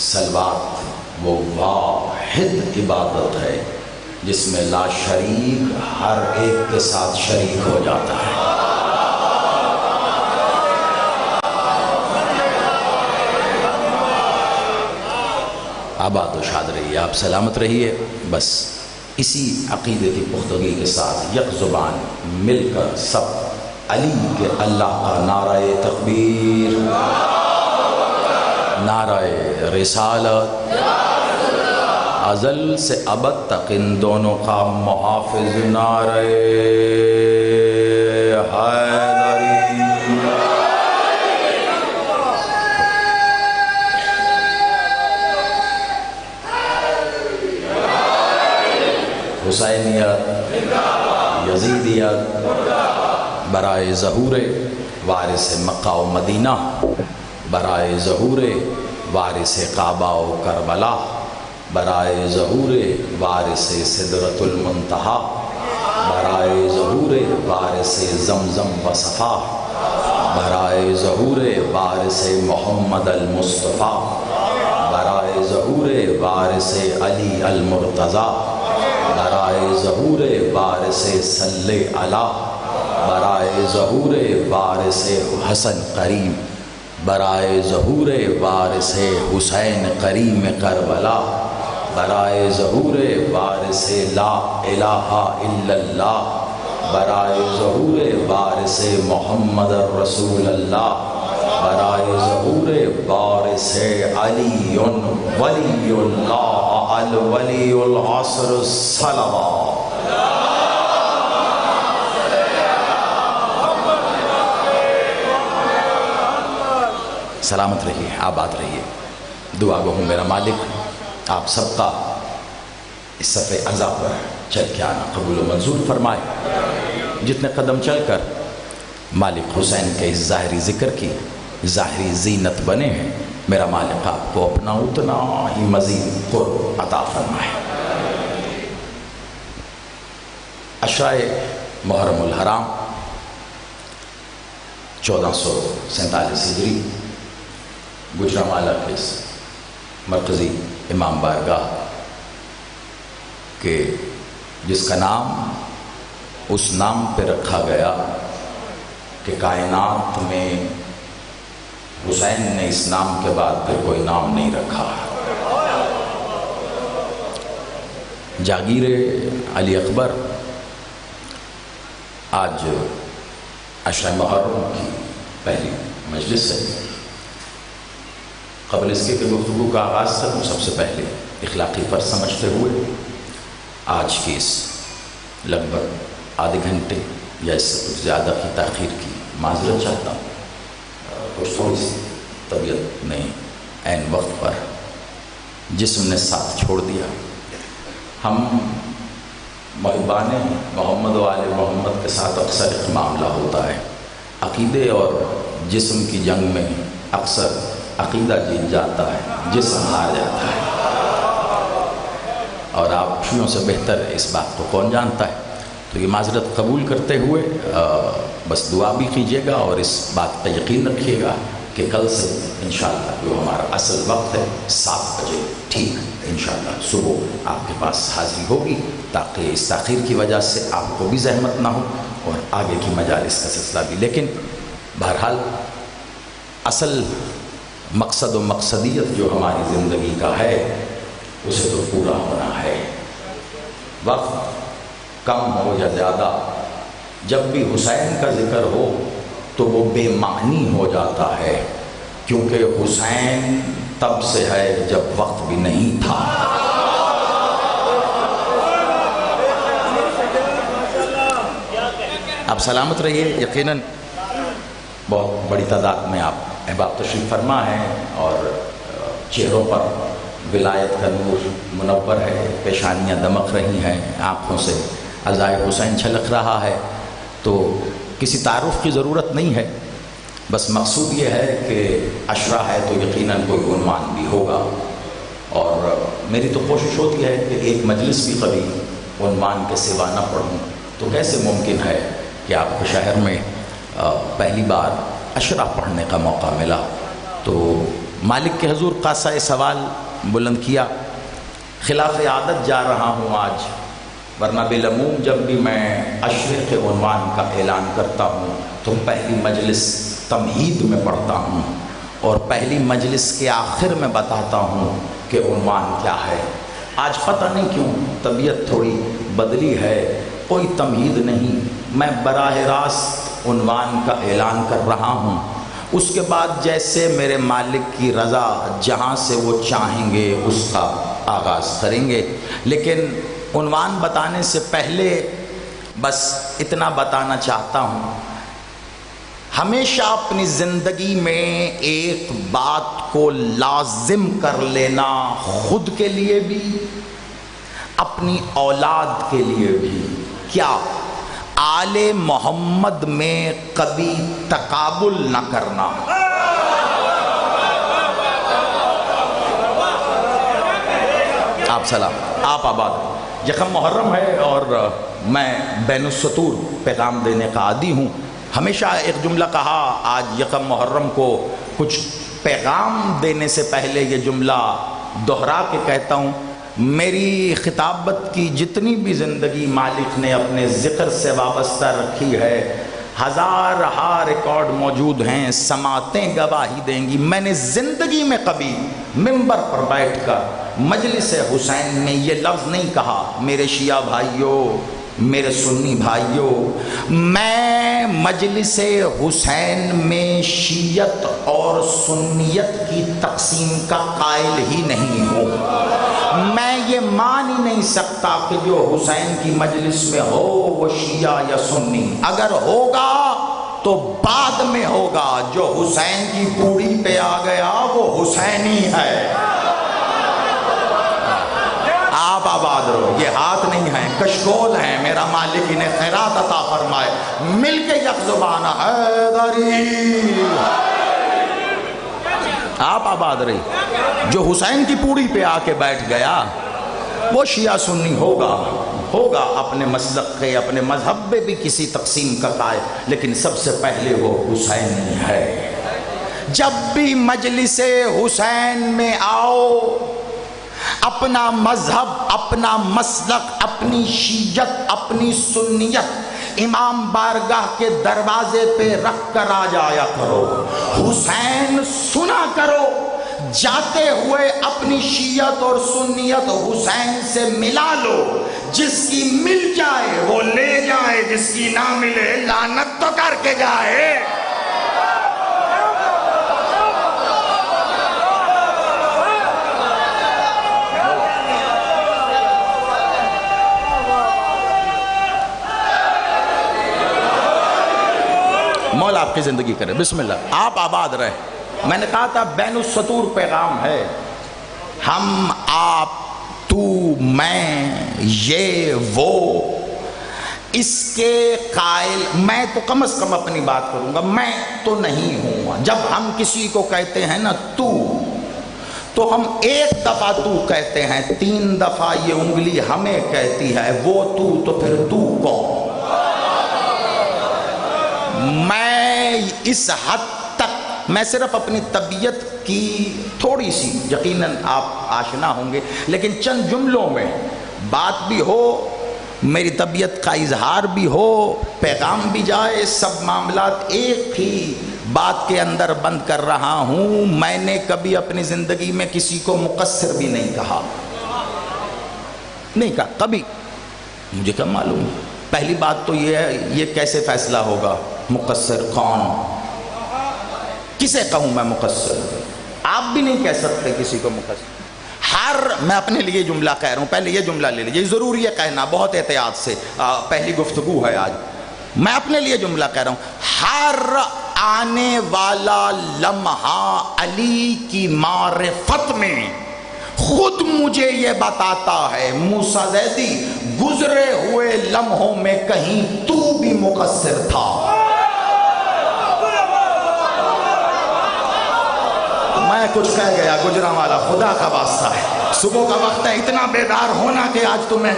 سلوات وہ واحد عبادت ہے جس میں لا شریک ہر ایک کے ساتھ شریک ہو جاتا ہے۔ آباد و شاد رہیے، آپ سلامت رہیے۔ بس اسی عقیدے کی پختگی کے ساتھ یک زبان مل کر سب علی کے اللہ کا نعرہ تکبیر، نعرہ رسالت، ازل سے ابد تک ان دونوں کا محافظ نعرہ حیدری۔ حسینیت، یزیدیت، برائے ظہور وارث مکہ و مدینہ، برائے ظہور وارث کعبہ و کربلا، برائے ظہور وارث سدرۃ المنتہا، برائے ظہور وارث زمزم و صفا، برائے ظہور وارث محمد المصطفیٰ، برائے ظہور وارث علی المرتضیٰ، برائے ظہور وارث صلی علی، برائے ظہور وارث حسن کریم، برائے ظہور وارث حسین کریم کربلا، برائے ظہور وارث لا الہ الا اللہ، برائے ظہور وارث محمد الرسول اللہ، برائے ظہور وارث علی ولی اللہ الولی العصر الصلوات۔ سلامت رہیے، آباد رہیے۔ دعا گو ہوں میرا مالک آپ سب کا اس صفحے ازا پر چل کے آنا قبول و منظور فرمائے۔ جتنے قدم چل کر مالک حسین کے اس ظاہری ذکر کی ظاہری زینت بنے ہیں، میرا مالک آپ کو اپنا اتنا ہی مزید قرب عطا فرمائے۔ عشرۂ محرم الحرام 1447 ہجری گجرانوالہ کے اس مرکزی امام بارگاہ کے جس کا نام اس نام پہ رکھا گیا کہ کائنات میں حسین نے اس نام کے بعد پھر کوئی نام نہیں رکھا۔ جاگیر علی اکبر آج عشرۂ محرم کی پہلی مجلس ہے۔ قبل اس کے گفتگو کا آغاز کروں سب سے پہلے اخلاقی فرض سمجھتے ہوئے آج کی اس لگ بھگ آدھے گھنٹے یا اس سے کچھ زیادہ کی تاخیر کی معذرت چاہتا ہوں۔ کچھ تھوڑی سی طبیعت نے عین وقت پر جسم نے ساتھ چھوڑ دیا۔ ہم محبان محمد و آل محمد کے ساتھ اکثر ایک معاملہ ہوتا ہے، عقیدے اور جسم کی جنگ میں اکثر عقیدہ جیت جاتا ہے، جسم ہار جاتا ہے، اور آپ شیعوں سے بہتر اس بات کو کون جانتا ہے۔ تو یہ معذرت قبول کرتے ہوئے بس دعا بھی کیجیے گا اور اس بات کا یقین رکھیے گا کہ کل سے انشاءاللہ جو ہمارا اصل وقت ہے 7 بجے ٹھیک انشاءاللہ صبح آپ کے پاس حاضری ہوگی، تاکہ اس تاخیر کی وجہ سے آپ کو بھی زحمت نہ ہو اور آگے کی مجالس کا سلسلہ بھی۔ لیکن بہرحال اصل مقصد و مقصدیت جو ہماری زندگی کا ہے اسے تو پورا ہونا ہے۔ وقت کم ہو یا زیادہ، جب بھی حسین کا ذکر ہو تو وہ بے معنی ہو جاتا ہے، کیونکہ حسین تب سے ہے جب وقت بھی نہیں تھا۔ آپ سلامت رہیے۔ یقیناً بہت بڑی تعداد میں آپ احباب تشریف فرما ہیں اور چہروں پر ولایت کا نور منور ہے، پیشانیاں دمک رہی ہیں، آنکھوں سے عزائے حسین چھلک رہا ہے۔ تو کسی تعارف کی ضرورت نہیں ہے، بس مقصود یہ ہے کہ عشرہ ہے تو یقیناً کوئی عنوان بھی ہوگا، اور میری تو کوشش ہوتی ہے کہ ایک مجلس بھی کبھی عنوان کے سوا نہ پڑھوں۔ تو کیسے ممکن ہے کہ آپ کو شہر میں پہلی بار عشرہ پڑھنے کا موقع ملا؟ تو مالک کے حضور قاصہ سوال بلند کیا، خلاف عادت جا رہا ہوں آج، ورنہ بالعموم جب بھی میں عشرے کے عنوان کا اعلان کرتا ہوں تو پہلی مجلس تمہید میں پڑھتا ہوں اور پہلی مجلس کے آخر میں بتاتا ہوں کہ عنوان کیا ہے۔ آج پتہ نہیں کیوں طبیعت تھوڑی بدلی ہے، کوئی تمہید نہیں، میں براہ راست عنوان کا اعلان کر رہا ہوں، اس کے بعد جیسے میرے مالک کی رضا جہاں سے وہ چاہیں گے اس کا آغاز کریں گے۔ لیکن عنوان بتانے سے پہلے بس اتنا بتانا چاہتا ہوں، ہمیشہ اپنی زندگی میں ایک بات کو لازم کر لینا، خود کے لیے بھی اپنی اولاد کے لیے بھی، کیا آل محمد میں کبھی تقابل نہ کرنا۔ آپ سلام، آپ آباد۔ یکم محرم ہے اور میں بین السطور پیغام دینے کا عادی ہوں۔ ہمیشہ ایک جملہ کہا، آج یکم محرم کو کچھ پیغام دینے سے پہلے یہ جملہ دہرا کے کہتا ہوں، میری خطابت کی جتنی بھی زندگی مالک نے اپنے ذکر سے وابستہ رکھی ہے، ہزارہا ریکارڈ موجود ہیں، سماعتیں گواہی دیں گی، میں نے زندگی میں کبھی ممبر پر بیٹھ کر مجلس حسین میں یہ لفظ نہیں کہا، میرے شیعہ بھائیوں، میرے سنی بھائیوں، میں مجلس حسین میں شیعت اور سنیت کی تقسیم کا قائل ہی نہیں ہوں۔ میں یہ مان ہی نہیں سکتا کہ جو حسین کی مجلس میں ہو وہ شیعہ یا سنی، اگر ہوگا تو بعد میں ہوگا، جو حسین کی پوڑی پہ آ گیا وہ حسینی ہے۔ آپ آباد رہو، یہ ہاتھ نہیں ہیں، کشکول ہیں، میرا مالک انہیں خیرات عطا فرمائے، مل کے یک زبان حیدری۔ آپ آباد رہی، جو حسین کی پوڑی پہ آ کے بیٹھ گیا وہ شیعہ سنی ہوگا اپنے مسلک کے، اپنے مذہب میں بھی کسی تقسیم کا قائل، لیکن سب سے پہلے وہ حسینی ہے۔ جب بھی مجلس حسین میں آؤ، اپنا مذہب، اپنا مسلک، اپنی شیعت، اپنی سنیت امام بارگاہ کے دروازے پہ رکھ کر آ جایا کرو، حسین سنا کرو، جاتے ہوئے اپنی شیعت اور سنیت حسین سے ملا لو، جس کی مل جائے وہ لے جائے، جس کی نہ ملے لعنت تو کر کے جائے۔ مولا آپ کی زندگی کرے، بسم اللہ، آپ آباد رہے۔ میں نے کہا تھا بین السطور پیغام ہے، ہم، آپ، تو، میں، یہ، وہ، اس کے قائل، میں تو کم از کم اپنی بات کروں گا، میں تو نہیں ہوں۔ جب ہم کسی کو کہتے ہیں نا تو ہم ایک دفعہ تو کہتے ہیں، 3 دفعہ یہ انگلی ہمیں کہتی ہے وہ تو پھر تو کون؟ میں اس حد تک، میں صرف اپنی طبیعت کی تھوڑی سی، یقیناً آپ آشنا ہوں گے، لیکن چند جملوں میں بات بھی ہو، میری طبیعت کا اظہار بھی ہو، پیغام بھی جائے، سب معاملات ایک ہی بات کے اندر بند کر رہا ہوں۔ میں نے کبھی اپنی زندگی میں کسی کو مقصر بھی نہیں کہا، نہیں کہا کبھی، مجھے کیا معلوم۔ پہلی بات تو یہ ہے، یہ کیسے فیصلہ ہوگا مقصر کون؟ کسے کہوں میں مقصر؟ آپ بھی نہیں کہہ سکتے کسی کو مقصر۔ میں اپنے لیے جملہ کہہ رہا ہوں، پہلے یہ جملہ لے لیجیے، ضروری ہے کہنا بہت احتیاط سے، پہلی گفتگو ہے آج۔ میں اپنے لیے جملہ کہہ رہا ہوں، ہر آنے والا لمحہ علی کی معرفت میں خود مجھے یہ بتاتا ہے، موسیٰ زیدی گزرے ہوئے لمحوں میں کہیں تو بھی مقصر تھا۔ میں کچھ کہہ گیا، گجرا والا خدا کا واسطہ ہے، صبح کا وقت ہے، اتنا بیدار ہونا کہ آج تو میں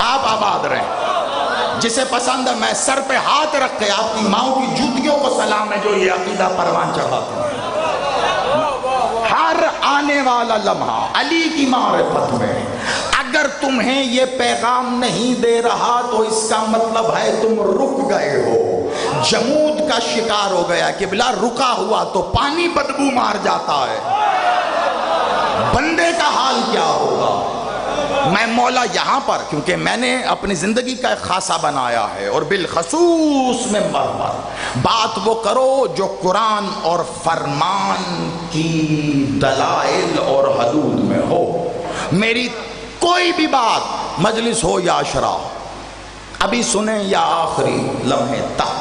آپ آباد رہیں، جسے پسند ہے میں سر پہ ہاتھ رکھ کے آپ کی ماؤں کی جوتیوں کو سلام ہے جو یہ عقیدہ پروان چڑھاتے ہیں۔ آنے والا لمحہ علی کی معرفت میں اگر تمہیں یہ پیغام نہیں دے رہا تو اس کا مطلب ہے تم رک گئے ہو، جمود کا شکار ہو گیا کہ بلا رکا ہوا تو پانی بدبو مار جاتا ہے، بندے کا حال کیا ہوگا؟ میں مولا یہاں پر، کیونکہ میں نے اپنی زندگی کا ایک خاصہ بنایا ہے، اور بالخصوص ممبر پر بات وہ کرو جو قرآن اور فرمان کی دلائل اور حدود میں ہو۔ میری کوئی بھی بات مجلس ہو یا عشرہ، ابھی سنیں یا آخری لمحے تک،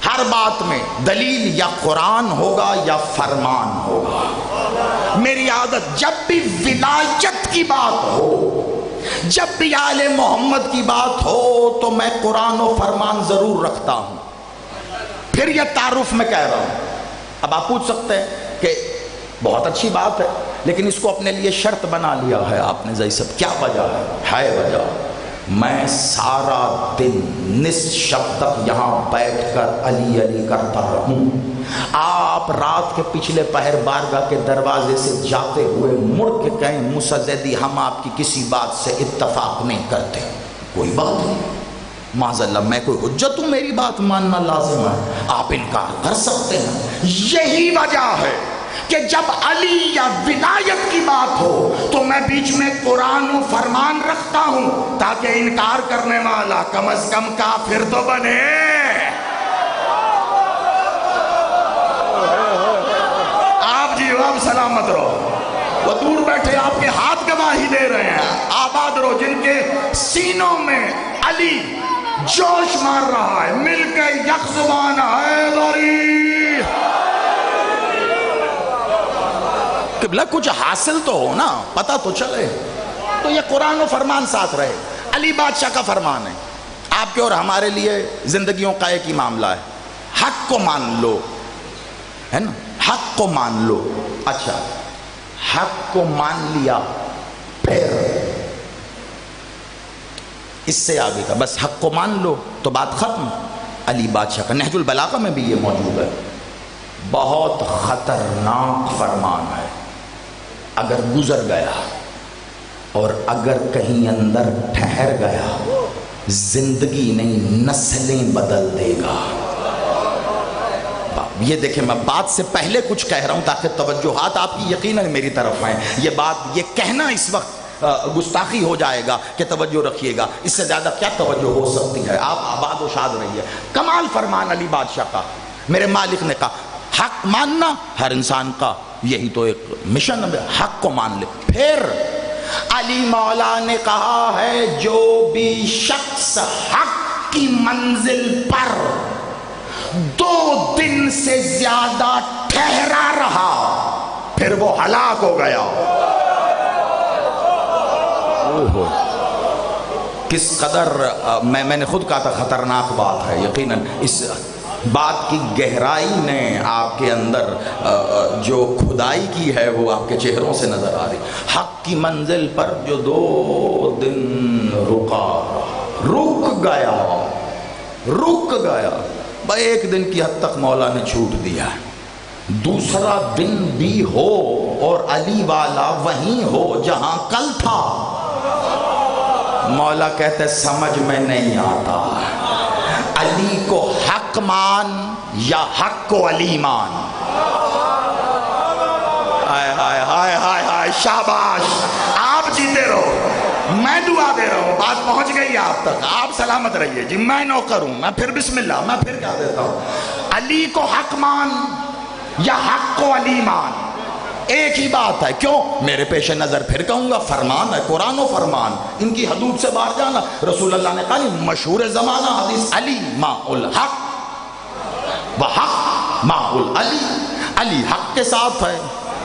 ہر بات میں دلیل یا قرآن ہوگا یا فرمان ہوگا۔ میری عادت جب بھی ولایت کی بات ہو، جب بھی آل محمد کی بات ہو تو میں قرآن و فرمان ضرور رکھتا ہوں۔ پھر یہ تعارف میں کہہ رہا ہوں۔ اب آپ پوچھ سکتے ہیں کہ بہت اچھی بات ہے لیکن اس کو اپنے لیے شرط بنا لیا ہے آپ نے، صاحب کیا وجہ ہے وجہ؟ میں سارا دن نصف شب تک یہاں بیٹھ کر علی علی کرتا رہوں، آپ رات کے پچھلے پہر بارگاہ کے دروازے سے جاتے ہوئے مڑ کے کہیں موسیٰ زیدی ہم آپ کی کسی بات سے اتفاق نہیں کرتے، کوئی بات نہیں، معاذ اللہ میں کوئی حجت ہوں میری بات ماننا لازم ہے؟ آپ انکار کر سکتے ہیں۔ یہی وجہ ہے کہ جب علی یا ولایت کی بات ہو تو میں بیچ میں قرآن و فرمان رکھتا ہوں تاکہ انکار کرنے والا کم از کم کافر تو بنے۔ آپ جی آپ سلامت رہو، وہ دور بیٹھے آپ کے ہاتھ گواہی دے رہے ہیں، آباد رہو جن کے سینوں میں علی جوش مار رہا ہے، مل کے یک زبان حیدری۔ قبلہ کچھ حاصل تو ہو نا، پتہ تو چلے، تو یہ قرآن و فرمان ساتھ رہے۔ علی بادشاہ کا فرمان ہے، آپ کے اور ہمارے لیے زندگیوں کا ایک ہی معاملہ ہے، حق کو مان لو، ہے نا، حق کو مان لو۔ اچھا حق کو مان لیا پھر اس سے آگے کا بس حق کو مان لو تو بات ختم۔ علی بادشاہ کا نہج البلاغہ میں بھی یہ موجود ہے، بہت خطرناک فرمان ہے، اگر گزر گیا اور اگر کہیں اندر ٹھہر گیا زندگی نہیں نسلیں بدل دے گا۔ یہ دیکھیں میں بات سے پہلے کچھ کہہ رہا ہوں تاکہ توجہات آپ کی یقیناً میری طرف ہیں۔ یہ بات یہ کہنا اس وقت گستاخی ہو جائے گا کہ توجہ رکھیے گا، اس سے زیادہ کیا توجہ ہو سکتی ہے؟ آپ آباد و شاد رہیے۔ کمال فرمان علی بادشاہ کا، میرے مالک نے کہا حق ماننا ہر انسان کا یہی تو ایک مشن ہے، حق کو مان لے۔ پھر علی مولا نے کہا ہے جو بھی شخص حق کی منزل پر 2 دن سے زیادہ ٹھہرا رہا پھر وہ ہلاک ہو گیا۔ کس قدر میں نے خود کہا تھا خطرناک بات ہے، یقیناً اس بات کی گہرائی نے آپ کے اندر جو کھدائی کی ہے وہ آپ کے چہروں سے نظر آ رہی۔ حق کی منزل پر جو 2 دن رک گیا، ایک دن کی حد تک مولا نے چھوٹ دیا، دوسرا دن بھی ہو اور علی والا وہیں ہو جہاں کل تھا، مولا کہتے سمجھ میں نہیں آتا، علی کو حق مان یا حق کو علی مان۔ ہائے شاباش، آپ جیتے رہو، میں دعا دے رہا ہوں، بات پہنچ گئی آپ تک، آپ سلامت رہیے جی، میں نوکر ہوں، میں پھر بسم اللہ، میں پھر کیا دیتا ہوں، علی کو حق مان یا حق کو علی مان، ایک ہی بات ہے۔ کیوں؟ میرے پیش نظر پھر کہوں گا فرمان ہے، قرآن و فرمان، ان کی حدود سے باہر جانا۔ رسول اللہ نے کہا مشہور زمانہ حدیث علی ماء الحق و حق ماء العلی، علی حق کے ساتھ ہے،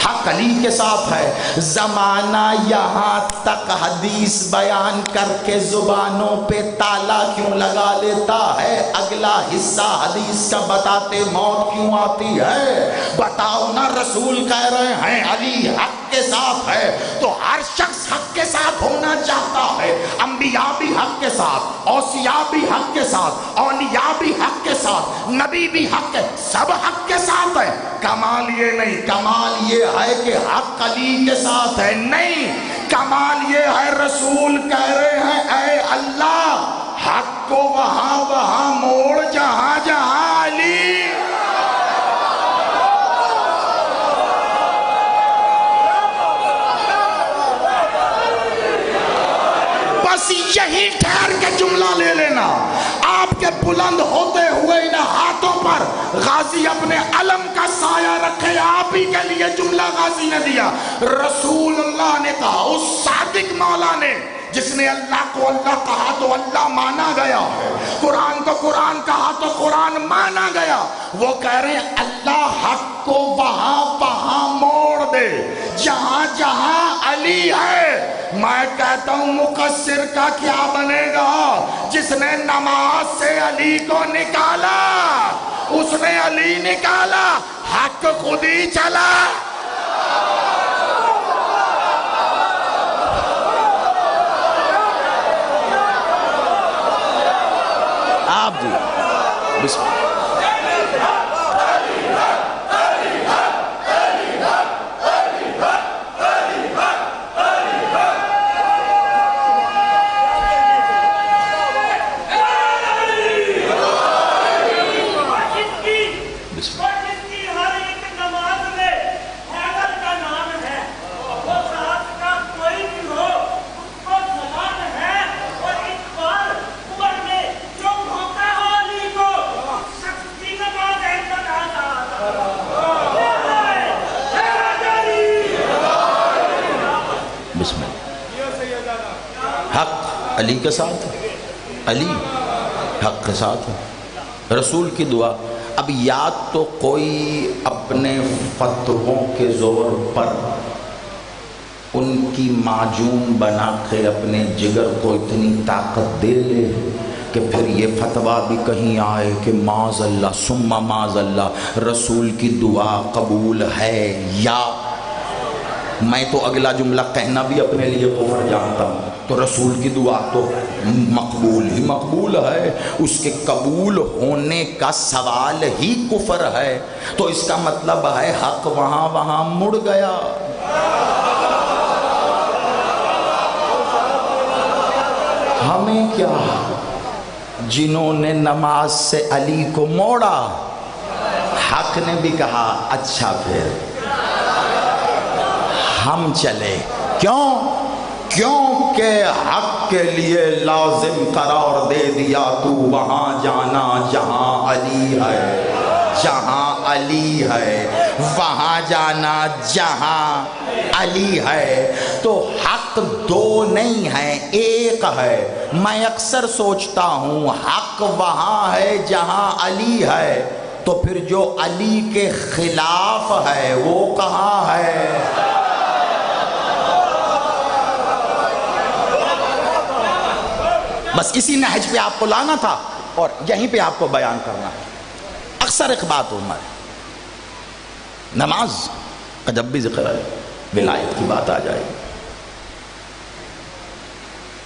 حق علی کے ساتھ ہے۔ زمانہ یہاں تک حدیث بیان کر کے زبانوں پہ تالا کیوں لگا لیتا ہے؟ اگلا حصہ حدیث کا بتاتے موت کیوں آتی ہے؟ بتاؤ نا، رسول کہہ رہے ہیں علی حق کے ساتھ ہے تو ہر شخص حق کے ساتھ ہونا چاہتا ہے، انبیاء بھی حق کے ساتھ، اوصیاء بھی حق کے ساتھ، اولیاء بھی حق کے ساتھ، نبی بھی حق کے، سب حق کے ساتھ ہے۔ کمال یہ نہیں، کمال یہ ہے کہ حق علی کے ساتھ ہے، نہیں، کمال یہ ہے رسول کہہ رہے ہیں اے اللہ حق کو وہاں وہاں موڑ جہاں جہاں علی۔ بس یہی ٹھہر کے جملہ لے لینا، آپ کے بلند ہوتے ہوئے ان ہاتھوں پر غازی اپنے علم کا سایہ رکھے، آپ ہی کے لیے جملہ غازی نے دیا، رسول اللہ نے کہا، اس صادق مولا نے جس نے اللہ کو اللہ کہا تو اللہ مانا گیا، قرآن کو قرآن کہا تو قرآن مانا گیا، وہ کہہ رہے ہیں اللہ حق کو وہاں وہاں موڑ دے جہاں جہاں علی ہے۔ میں کہتا ہوں مقصر کا کیا بنے گا؟ جس نے نماز سے علی کو نکالا، اس نے علی نکالا، حق خود ہی چلا۔ آپ جی بسم اللہ۔ حق علی کے ساتھ ہے، علی حق کے ساتھ ہے، رسول کی دعا۔ اب یا تو کوئی اپنے فتووں کے زور پر ان کی معجون بنا کے اپنے جگر کو اتنی طاقت دے لے کہ پھر یہ فتویٰ بھی کہیں آئے کہ معاذ اللہ ثم معاذ اللہ رسول کی دعا قبول ہے، یا میں تو اگلا جملہ کہنا بھی اپنے لیے کفر جانتا ہوں، تو رسول کی دعا تو مقبول ہی مقبول ہے، اس کے قبول ہونے کا سوال ہی کفر ہے، تو اس کا مطلب ہے حق وہاں وہاں مڑ گیا۔ ہمیں کیا، جنہوں نے نماز سے علی کو موڑا، حق نے بھی کہا اچھا پھر ہم چلے، کیوں کہ حق کے لیے لازم قرار دے دیا تو وہاں جانا جہاں علی ہے، جہاں علی ہے، وہاں جانا جہاں علی ہے۔ تو حق دو نہیں ہے، ایک ہے۔ میں اکثر سوچتا ہوں حق وہاں ہے جہاں علی ہے، تو پھر جو علی کے خلاف ہے وہ کہاں ہے؟ بس اسی نہج پہ آپ کو لانا تھا اور یہیں پہ آپ کو بیان کرنا ہے۔ اکثر ایک بات عمر نماز کا جب بھی ذکر ہے ولایت کی بات آ جائے،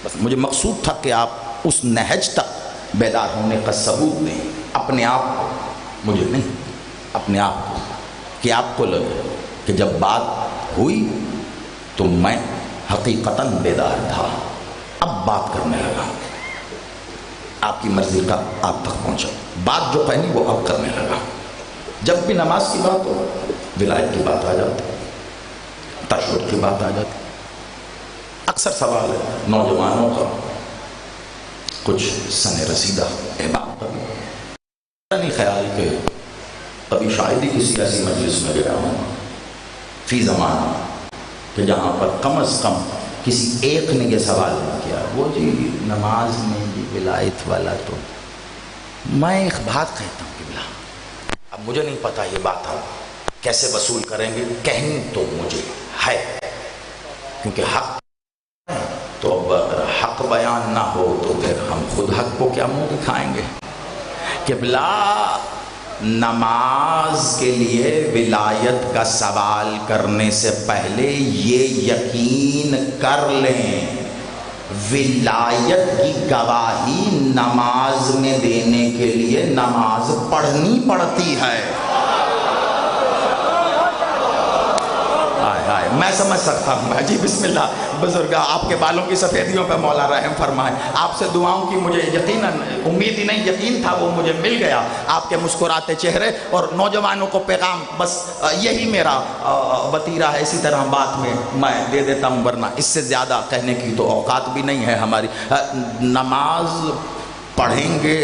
بس مجھے مقصود تھا کہ آپ اس نہج تک بیدار ہونے کا ثبوت دیں، اپنے آپ کو، مجھے نہیں، اپنے آپ کو، کہ آپ کو لگے کہ جب بات ہوئی تو میں حقیقتاً بیدار تھا، اب بات کرنے لگا، آپ کی مرضی کا آپ تک پہنچا، بات جو کہنی وہ اب کرنے لگا۔ جب بھی نماز کی بات ہو ولایت کی بات آ جاتی، تشہد کی بات آ جاتی۔ اکثر سوال ہے نوجوانوں کا، کچھ سن رسیدہ احباب کا بھی نہیں خیال کہ کبھی شاید ہی کسی ایسی مجلس میں گیا ہوں فی زمانہ کہ جہاں پر کم از کم کسی ایک نے یہ سوال نہیں کیا، وہ جی نماز میں جی ولایت والا، تو میں ایک بات کہتا ہوں کہ بلا اب مجھے نہیں پتا یہ بات آپ کیسے وصول کریں گے، کہنی تو مجھے ہے کیونکہ حق، تو اب اگر حق بیان نہ ہو تو پھر ہم خود حق کو کیا منہ دکھائیں گے کہ بلا نماز کے لیے ولایت کا سوال کرنے سے پہلے یہ یقین کر لیں ولایت کی گواہی نماز میں دینے کے لیے نماز پڑھنی پڑتی ہے۔ میں سمجھ سکتا ہوں جی، بسم اللہ بزرگا، آپ کے بالوں کی سفیدیوں پہ مولا رحم فرمائے۔ آپ سے دعاؤں کی مجھے یقیناً امید ہی نہیں، یقین تھا، وہ مجھے مل گیا، آپ کے مسکراتے چہرے اور نوجوانوں کو پیغام، بس یہی میرا وطیرہ ہے۔ اسی طرح بات میں دے دیتا ہوں، ورنہ اس سے زیادہ کہنے کی تو اوقات بھی نہیں ہے ہماری۔ نماز پڑھیں گے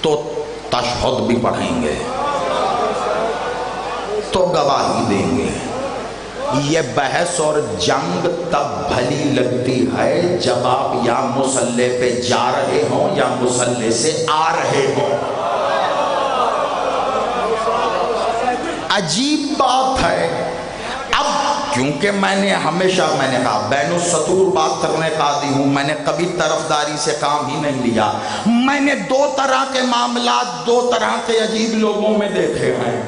تو تشہد بھی پڑھیں گے تو گواہی دیں گے۔ یہ بحث اور جنگ تب بھلی لگتی ہے جب آپ یا مصلی پہ جا رہے ہوں یا مصلی سے آ رہے ہوں۔ عجیب بات ہے، اب کیونکہ میں نے ہمیشہ کہا بین السطور بات کرنے کا عادی ہوں، میں نے کبھی طرفداری سے کام ہی نہیں لیا۔ میں نے دو طرح کے معاملات، دو طرح کے عجیب لوگوں میں دیکھے ہیں،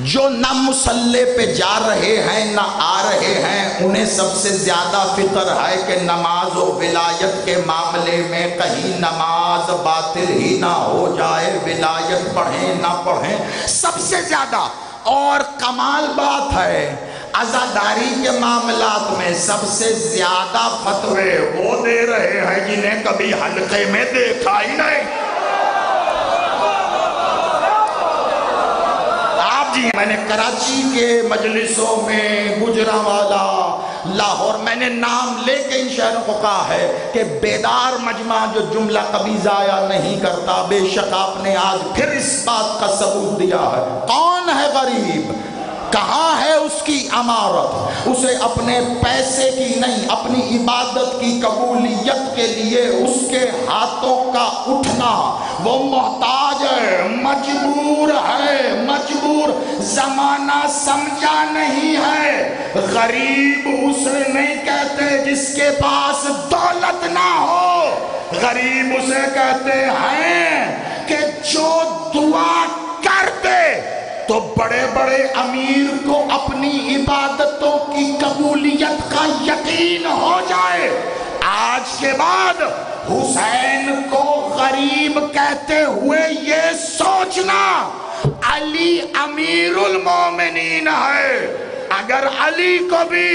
جو نہ مصلی پہ جا رہے ہیں نہ آ رہے ہیں۔ انہیں سب سے زیادہ فکر ہے کہ نماز و ولایت کے معاملے میں کہیں نماز باطل ہی نہ ہو جائے، ولایت پڑھیں نہ پڑھیں، سب سے زیادہ۔ اور کمال بات ہے، عزاداری کے معاملات میں سب سے زیادہ فتوے وہ دے رہے ہیں جنہیں کبھی حلقے میں دیکھا ہی نہیں۔ میں نے کراچی کے مجلسوں میں، گجرانوالہ، لاہور، میں نے نام لے کے ان شہروں کو کہا ہے کہ بیدار مجمع جو جملہ کبھی ضائع نہیں کرتا، بے شک آپ نے آج پھر اس بات کا ثبوت دیا ہے۔ کون ہے غریب؟ کہاں ہے اس کی امارت؟ اسے اپنے پیسے کی نہیں، اپنی عبادت کی قبولیت کے لیے اس کے ہاتھوں کا اٹھنا، وہ محتاج ہے، مجبور ہے، مجبور۔ زمانہ سمجھا نہیں ہے، غریب اسے نہیں کہتے جس کے پاس دولت نہ ہو، غریب اسے کہتے ہیں کہ جو دعا کر دے تو بڑے بڑے امیر کو اپنی عبادتوں کی قبولیت کا یقین ہو جائے۔ آج کے بعد حسین کو غریب کہتے ہوئے یہ سوچنا، علی امیر المومنین ہے، اگر علی کو بھی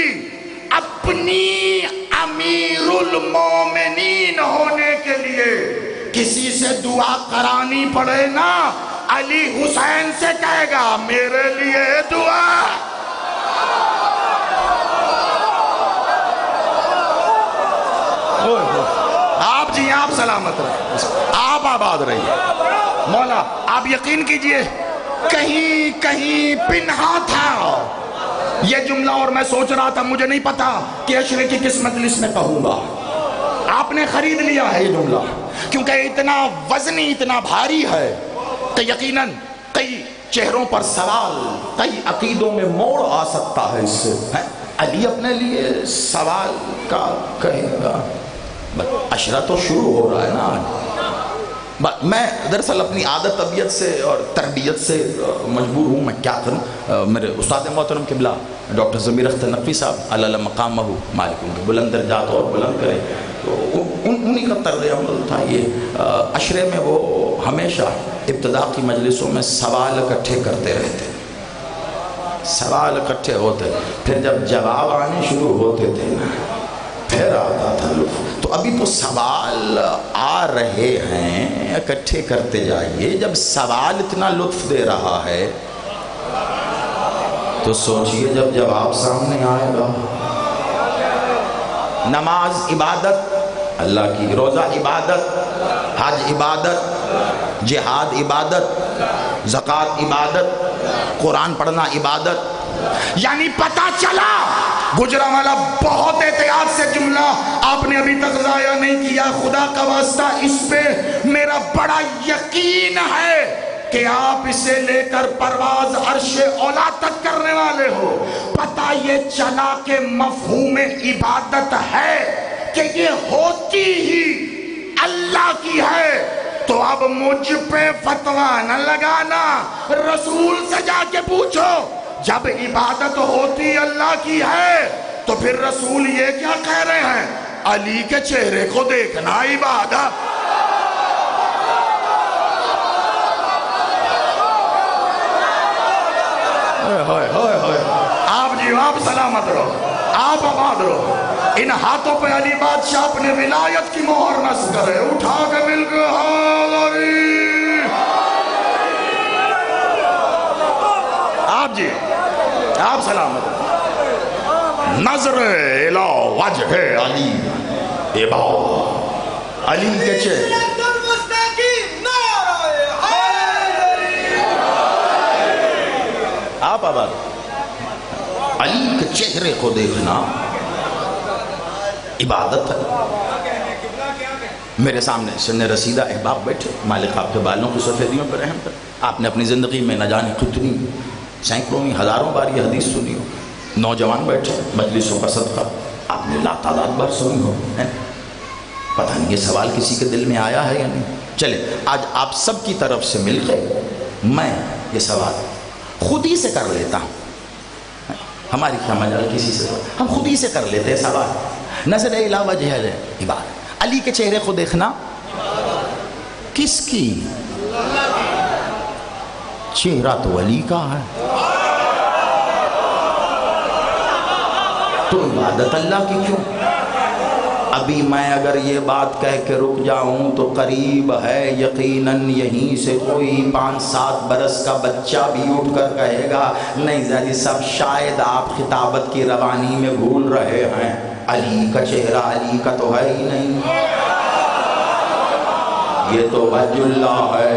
اپنی امیر المومنین ہونے کے لیے کسی سے دعا کرانی پڑے نا، علی حسین سے کہے گا میرے لیے دعا۔ آپ جی، آپ سلامت رہے، آپ آباد رہیے۔ مولا آپ یقین کیجئے، کہیں کہیں پنہا تھا یہ جملہ، اور میں سوچ رہا تھا مجھے نہیں پتا کہ عشرے کی کس مجلس میں کہوں گا۔ آپ نے خرید لیا ہے یہ جملہ، کیونکہ اتنا وزنی، اتنا بھاری ہے کہ یقیناً کئی چہروں پر سوال، کئی عقیدوں میں موڑ آ سکتا ہے اس سے۔ علی اپنے لیے سوال کا کہے گا، عشرہ تو شروع ہو رہا ہے نا۔ میں دراصل اپنی عادت طبیعت سے اور تربیت سے مجبور ہوں، میں کیا کروں۔ میرے استاد محترم قبلہ ڈاکٹر ضمیر اختر نقوی صاحب علی مقامہ مالک، ان کے بلند درجات اور بلند کرے، تو انہی کا طرز عمل تھا یہ۔ عشرے میں وہ ہمیشہ ابتدا کی مجلسوں میں سوال اکٹھے کرتے رہتے، سوال اکٹھے ہوتے، پھر جب جواب آنے شروع ہوتے تھے نا، پھر آتا تھا لطف۔ تو ابھی تو سوال آ رہے ہیں، اکٹھے کرتے جائیے۔ جب سوال اتنا لطف دے رہا ہے تو سوچئے جب جواب سامنے آئے گا۔ نماز عبادت اللہ کی، روزہ عبادت، حج عبادت، جہاد عبادت، زکوٰۃ عبادت، قرآن پڑھنا عبادت۔ یعنی پتہ چلا، گجرانوالہ بہت احتیاط سے جملہ آپ نے ابھی تک ضائع نہیں کیا، خدا کا واسطہ اس پہ میرا بڑا یقین ہے کہ آپ اسے لے کر پرواز عرش اولا تک کرنے والے ہو۔ پتہ یہ چلا کہ مفہوم عبادت ہے کہ یہ ہوتی ہی اللہ کی ہے، تو اب مجھ پہ فتویٰ نہ لگانا، رسول سے جا کے پوچھو، جب عبادت ہوتی اللہ کی ہے تو پھر رسول یہ کیا کہہ رہے ہیں علی کے چہرے کو دیکھنا عبادت. آپ جی آپ سلامت رہو، آپ آباد رہو. ان ہاتھوں پہ علی بادشاہ اپنے ولایت کی مہر نصب کرے. اٹھا کے مل کے حاضری. آپ جی آپ سلامت رہو. نظر الہ وجہ علی عباد. علی کے چہرے آپ آباد. علی کے چہرے کو دیکھنا عبادت ہے. میرے سامنے سن رسیدہ احباب بیٹھے، مالک آپ کے بالوں کی سفیدیوں پر رحم کر. آپ نے اپنی زندگی میں نہ جانے کتنی سینکڑوں ہزاروں بار یہ حدیث سنی ہو. نوجوان بیٹھے مجلسوں کا صدقہ آپ نے لا تعداد بار سنی ہو. پتہ نہیں یہ سوال کسی کے دل میں آیا ہے یا نہیں. چلے آج آپ سب کی طرف سے مل کے میں یہ سوال خود ہی سے کر لیتا ہوں. ہماری کیا مجال کسی سے، ہم خود ہی سے کر لیتے ہیں سوال. نظر الہ وجہ عبادت. علی کے چہرے کو دیکھنا کس کی؟ چہرہ تو علی کا ہے، تو عبادت اللہ کی کیوں؟ ابھی میں اگر یہ بات کہہ کے رک جاؤں تو قریب ہے یقیناً یہیں سے کوئی 5-7 برس کا بچہ بھی اٹھ کر کہے گا نہیں زیادہ صاحب شاید آپ خطابت کی روانی میں بھول رہے ہیں، علی کا چہرہ علی کا تو ہے ہی نہیں، یہ تو وجہ اللہ ہے،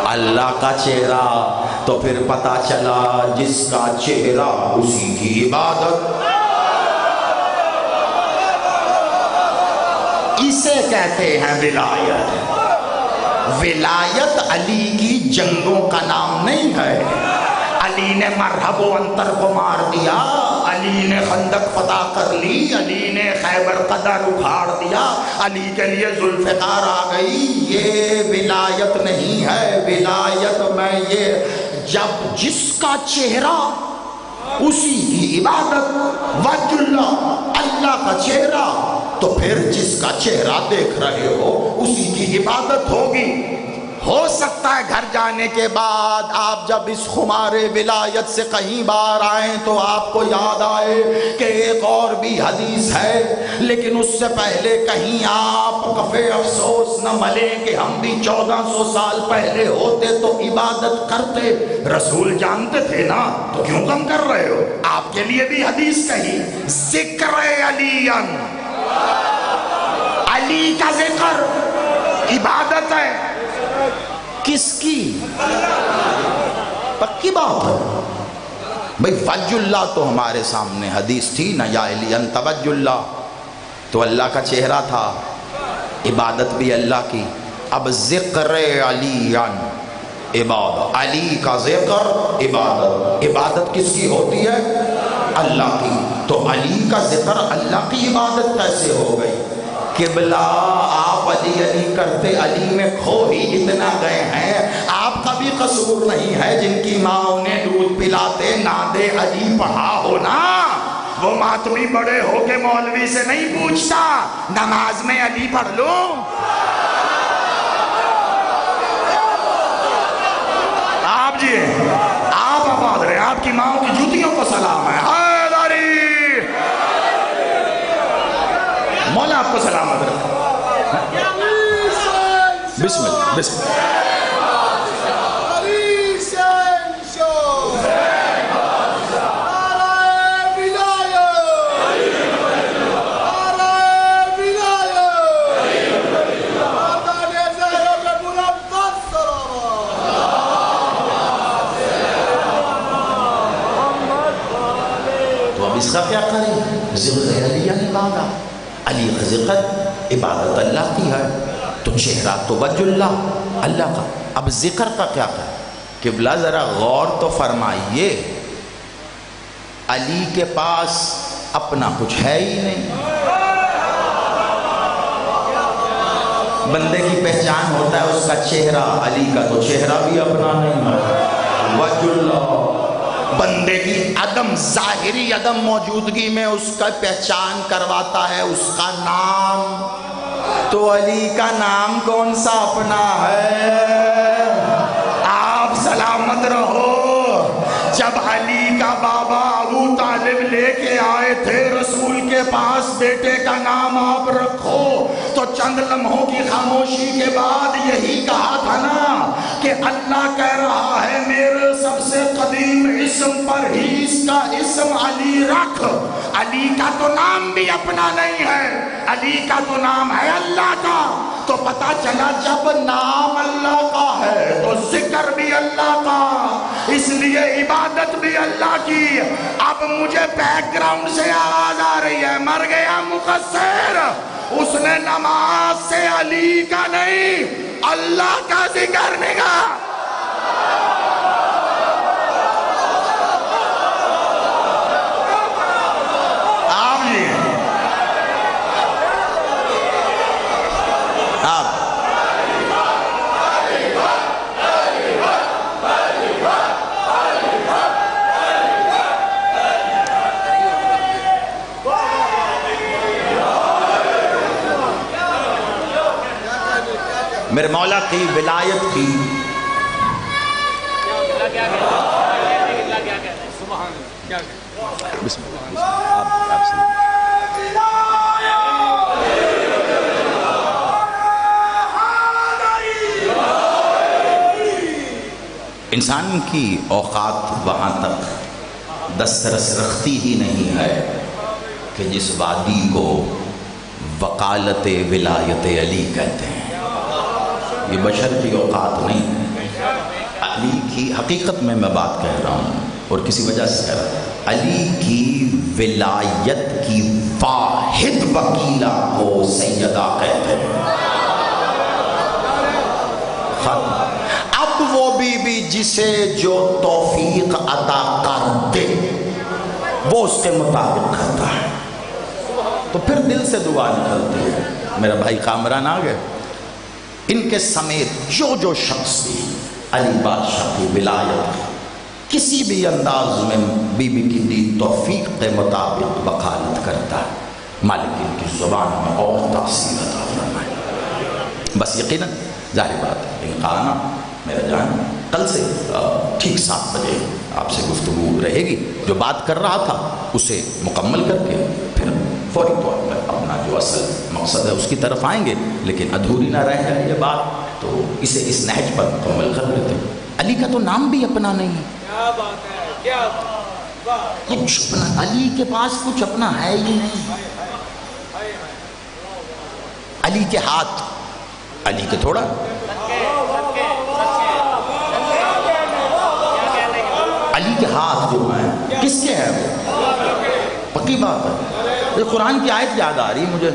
اللہ کا چہرہ. تو پھر پتا چلا جس کا چہرہ اسی کی عبادت. اسے کہتے ہیں ولایت. ولایت علی کی جنگوں کا نام نہیں ہے. علی نے مرحب و انتر کو مار دیا، علی نے خندق فتح کر لی، علی نے خیبر قدر اکھاڑ دیا، علی کے لیے ذوالفقار آ گئی. یہ ولایت نہیں ہے. ولایت میں یہ جب جس کا چہرہ اسی کی عبادت. وجہ اللہ اللہ کا چہرہ، تو پھر جس کا چہرہ دیکھ رہے ہو اسی کی عبادت ہوگی. ہو سکتا ہے گھر جانے کے بعد آپ جب اس خمار ولایت سے کہیں باہر آئیں تو آپ کو یاد آئے کہ ایک اور بھی حدیث ہے، لیکن اس سے پہلے کہیں آپ کفے افسوس نہ ملیں کہ ہم بھی 1400 سال پہلے ہوتے تو عبادت کرتے. رسول جانتے تھے نا، تو کیوں کم کر رہے ہو؟ آپ کے لیے بھی حدیث کہی، ذکر علی، علی کا ذکر عبادت ہے. کس کی؟ پکی بات ہے بھئی. وجہ اللہ تو ہمارے سامنے حدیث تھی نا، یا علی انت وجہ اللہ، تو اللہ کا چہرہ تھا، عبادت بھی اللہ کی. اب ذکر علی عبادت، علی کا ذکر عبادت. عبادت کس کی ہوتی ہے؟ اللہ کی. تو علی کا ذکر اللہ کی عبادت کیسے ہو گئی؟ قبلہ آپ علی علی کرتے علی میں کھو ہی اتنا گئے ہیں. آپ کا بھی قصور نہیں ہے جن کی ماں انہیں دودھ پلاتے ناد علی پڑھا ہونا. وہ ماتمی بڑے ہو کے مولوی سے نہیں پوچھتا نماز میں علی پڑھ لوں. آپ جی آپ آباد رہے، آپ کی ماں کی جوتیوں کو سلام ہے. مولا آپ کو سلامت رکھے. بسم اللہ بسم اللہ. تو اب اس کا کیا کریں؟ ذکر علی عبادت. علی کا ذکر عبادت اللہ کی ہے، تو چہرہ تو وجہ اللہ اللہ کا. اب ذکر کا کیا کریں؟ قبلہ ذرا غور تو فرمائیے، علی کے پاس اپنا کچھ ہے ہی نہیں. بندے کی پہچان ہوتا ہے اس کا چہرہ، علی کا تو چہرہ بھی اپنا نہیں ہے. وجہ اللہ بندے کی عدم ظاہری عدم موجودگی میں اس کا پہچان کرواتا ہے اس کا نام. تو علی کا نام کون سا اپنا ہے؟ آپ سلامت رہو. جب علی کا بابا ابو طالب لے کے آئے تھے رسول کے پاس بیٹے کا نام آپ رکھو تو چند لمحوں کی خاموشی کے بعد یہی کہا تھا نا کہ اللہ کہہ رہا ہے میرے سب سے قدیم اسم پر ہی اس کا اسم علی رکھ. علی کا تو نام بھی اپنا نہیں ہے, علی کا تو نام ہے اللہ کا. تو پتا چلا جب نام اللہ کا ہے تو ذکر بھی اللہ کا, اس لیے عبادت بھی اللہ کی. اب مجھے بیک گراؤنڈ سے آواز آ رہی ہے, مر گیا مقصر, اس نے نماز سے علی کا نہیں اللہ کا ذکر نکالا. میرے مولا کی ولایت کی انسان کی اوقات وہاں تک دسترس رکھتی ہی نہیں ہے کہ جس وادی کو وکالت ولایت علی کہتے ہیں. یہ بشر کی اوقات نہیں ہے. علی کی حقیقت میں بات کہہ رہا ہوں اور کسی وجہ سے کہہ رہا ہوں. علی کی ولایت کی واحد وکیلہ کو سیدہ کہتے ہیں. اب وہ بی بی جسے جو توفیق عطا کر دے وہ اس کے مطابق کرتا ہے. تو پھر دل سے دعا نکلتی ہے. میرا بھائی کامران آ گئے, ان کے سمیت جو شخص بھی علی بادشاہ کی ولایت کسی بھی انداز میں بی بی کی دی توفیق کے مطابق وکالت کرتا ہے, مالک ان کی زبان میں اور تاثیر عطا فرمائے. بس یقیناً ظاہر بات ہے ان کا آنا میرا جان کل سے ٹھیک 7 بجے آپ سے گفتگو رہے گی. جو بات کر رہا تھا اسے مکمل کر کے پھر فوری طور پر اپنا جو اصل مقصد ہے اس کی طرف آئیں گے, لیکن ادھوری نہ رہ جائے یہ بات تو اسے اس نہج پر مکمل کر لیتے. علی کا تو نام بھی اپنا نہیں ہے. کیا بات ہے, کیا کچھ اپنا علی کے پاس کچھ اپنا ہے ہی نہیں. علی کے ہاتھ علی کے تھوڑا, علی کے ہاتھ جو ہیں کس کے ہیں وہ پکی بات ہے. یہ قرآن کی آیت یاد آ رہی مجھے,